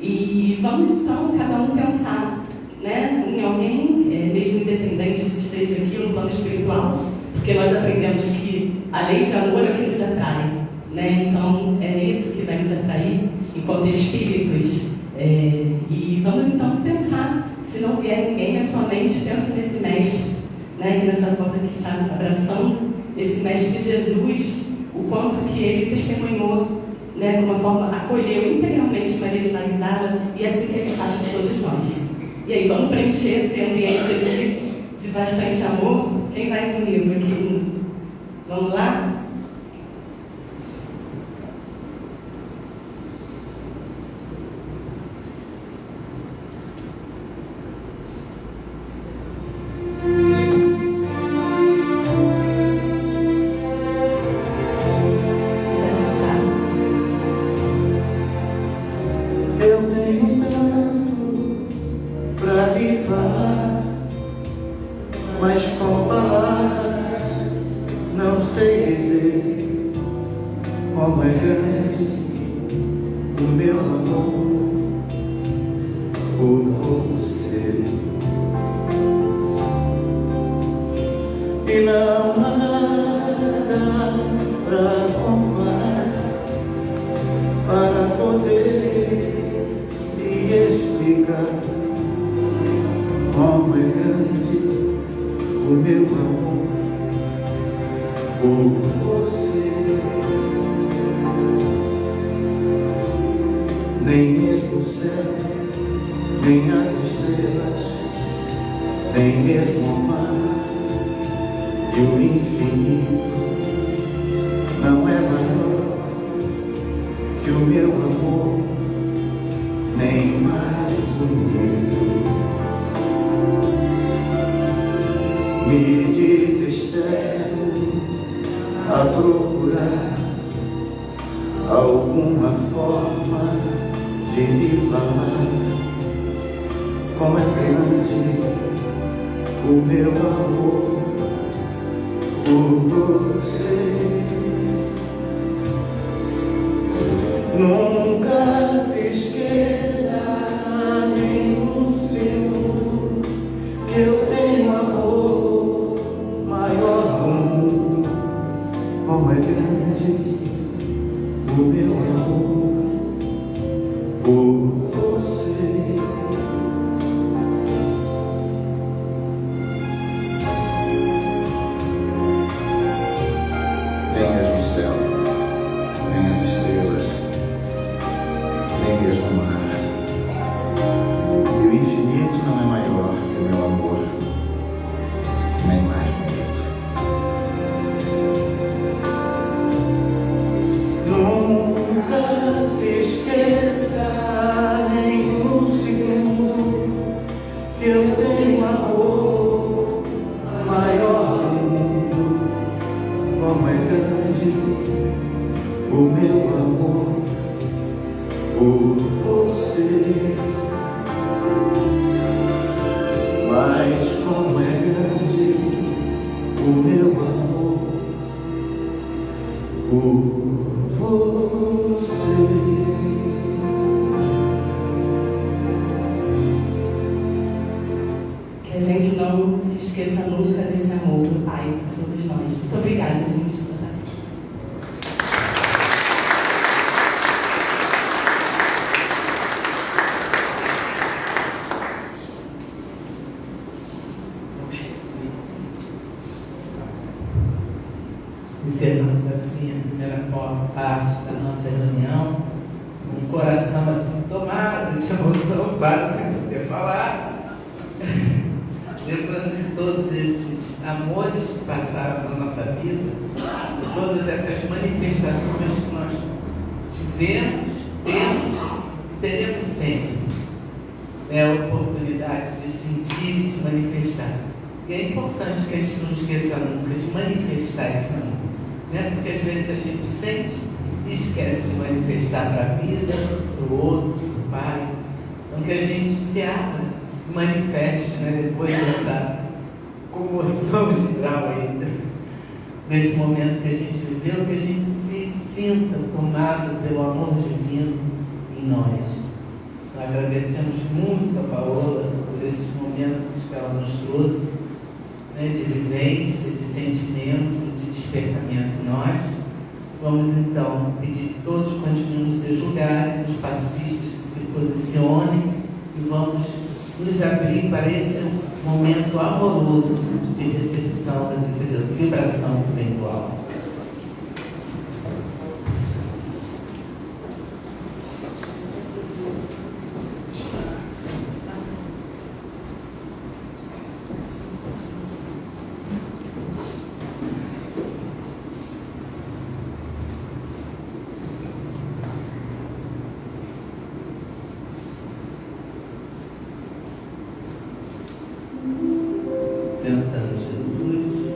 e vamos então cada um pensar, né, em alguém, mesmo independente se esteja aqui no plano espiritual, porque nós aprendemos que a lei de amor é o que nos atrai, né? Então é isso que vai nos atrair enquanto espíritos. E vamos então pensar, se não vier ninguém, a sua mente pensa nesse mestre, né, que nessa foto aqui está abraçando, esse mestre Jesus, o quanto que ele testemunhou, né, de uma forma, acolheu integralmente Maria de Magdala, e assim que ele faz com todos nós. E aí, vamos preencher esse ambiente aqui de bastante amor. Quem vai comigo aqui? Vamos lá? Que a gente não se esqueça nunca desse amor do Pai por todos nós. Muito obrigada, gente, pela paciência. Encerramos assim a primeira parte da nossa reunião, com o coração assim tomado de emoção, quase sem poder falar, lembrando de todos esses amores que passaram na nossa vida, de todas essas manifestações que nós tivemos, temos e teremos sempre, né, a oportunidade de sentir e de manifestar. E é importante que a gente não esqueça nunca de manifestar esse amor, né? Porque às vezes a gente sente e esquece de manifestar para a vida, para o outro, para o pai. Então que a gente se abra e manifeste, né, depois dessa comoção geral ainda, nesse momento que a gente viveu, que a gente se sinta tomado pelo amor divino em nós. Nós agradecemos muito a Paola por esses momentos que ela nos trouxe, né, de vivência, de sentimento, de despertamento em nós. Vamos então pedir que todos continuem nos seus lugares, os passistas que se posicionem, e vamos nos abrir para esse momento amoroso de recepção da vibração que vem do alto. Pensando em Jesus,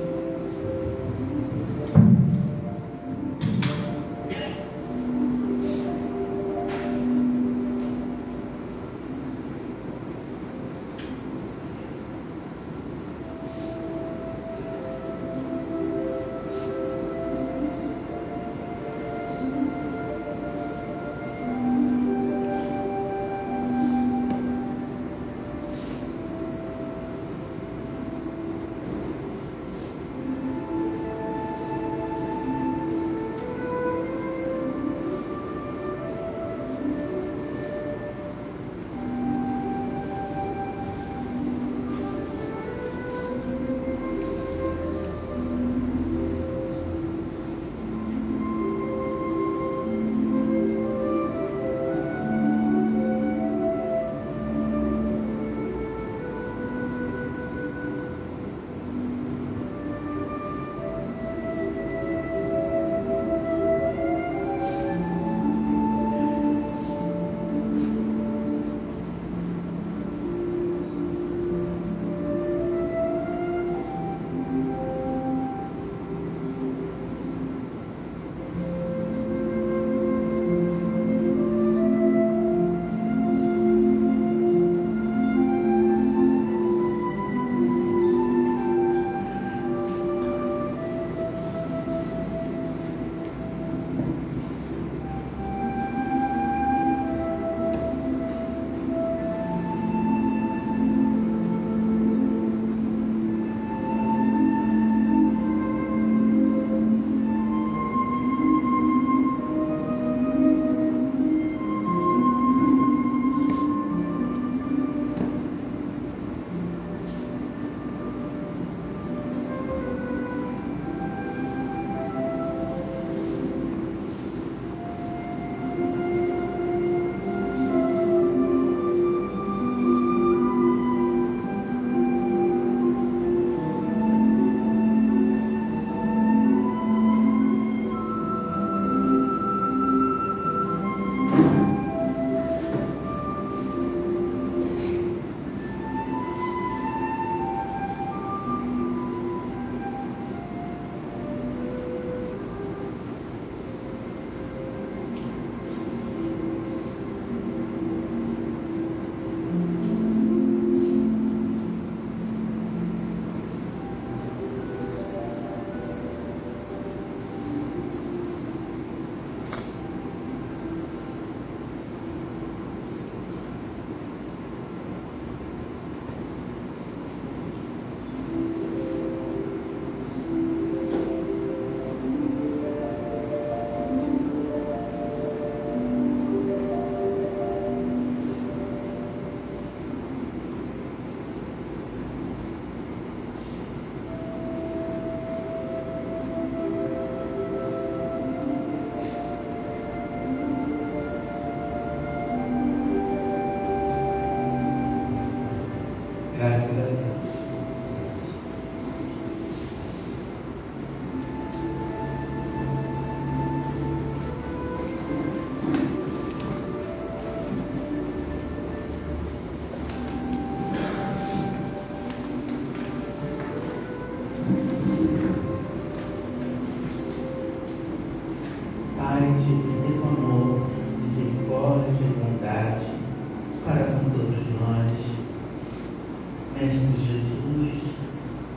Mestre Jesus,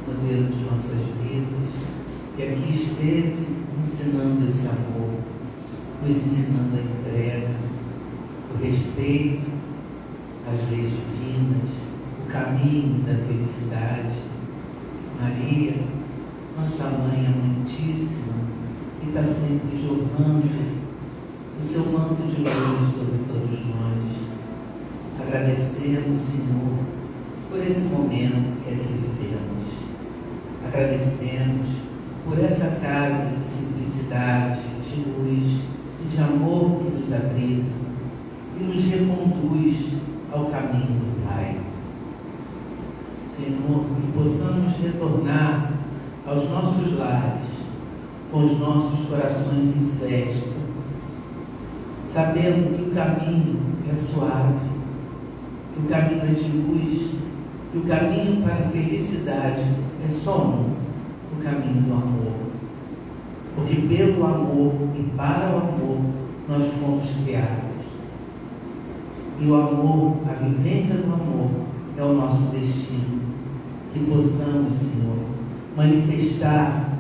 modelo de nossas vidas, que aqui esteve ensinando esse amor, nos ensinando a entrega, o respeito às leis divinas, o caminho da felicidade. Maria, nossa mãe amantíssima, que está sempre jorrando o seu manto de luz sobre todos nós. Agradecemos, Senhor, por esse momento que aqui vivemos. Agradecemos por essa casa de simplicidade, de luz e de amor que nos abriga e nos reconduz ao caminho do Pai. Senhor, que possamos retornar aos nossos lares com os nossos corações em festa, sabendo que o caminho é suave, que o caminho é de luz, que o caminho para a felicidade é só um, o caminho do amor. Porque pelo amor e para o amor nós fomos criados. E o amor, a vivência do amor, é o nosso destino. Que possamos, Senhor, manifestar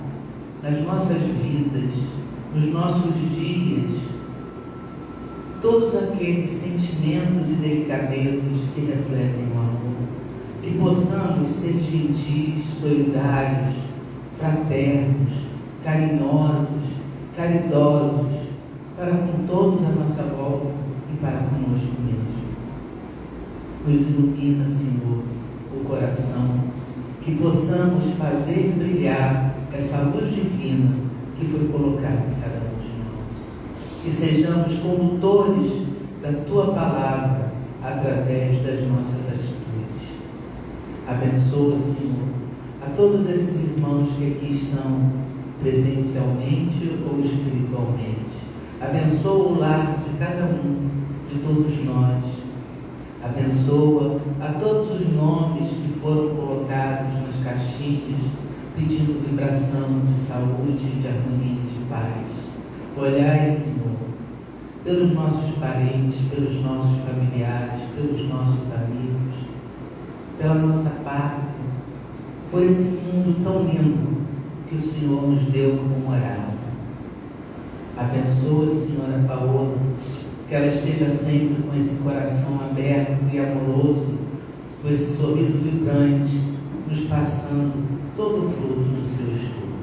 nas nossas vidas, nos nossos dias, todos aqueles sentimentos e delicadezas que refletem o amor. Que possamos ser gentis, solidários, fraternos, carinhosos, caridosos, para com todos à nossa volta e para conosco mesmo. Nos ilumina, Senhor, o coração, que possamos fazer brilhar essa luz divina que foi colocada em cada um de nós. Que sejamos condutores da Tua Palavra através das nossas atitudes. Abençoa, Senhor, a todos esses irmãos que aqui estão presencialmente ou espiritualmente. Abençoa o lar de cada um, de todos nós. Abençoa a todos os nomes que foram colocados nas caixinhas, pedindo vibração de saúde, de harmonia e de paz. Olhai, Senhor, pelos nossos parentes, pelos nossos familiares, pelos nossos amigos, pela nossa pátria, por esse mundo tão lindo que o Senhor nos deu como morada. Abençoa, Senhora Paola, que ela esteja sempre com esse coração aberto e amoroso, com esse sorriso vibrante, nos passando todo o fruto do seu estudo.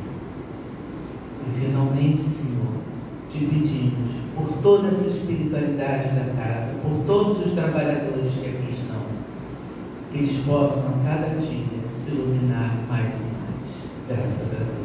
E finalmente, Senhor, te pedimos por toda essa espiritualidade da casa, por todos os trabalhadores que aqui estão, que eles possam cada dia se iluminar mais e mais. Graças a Deus.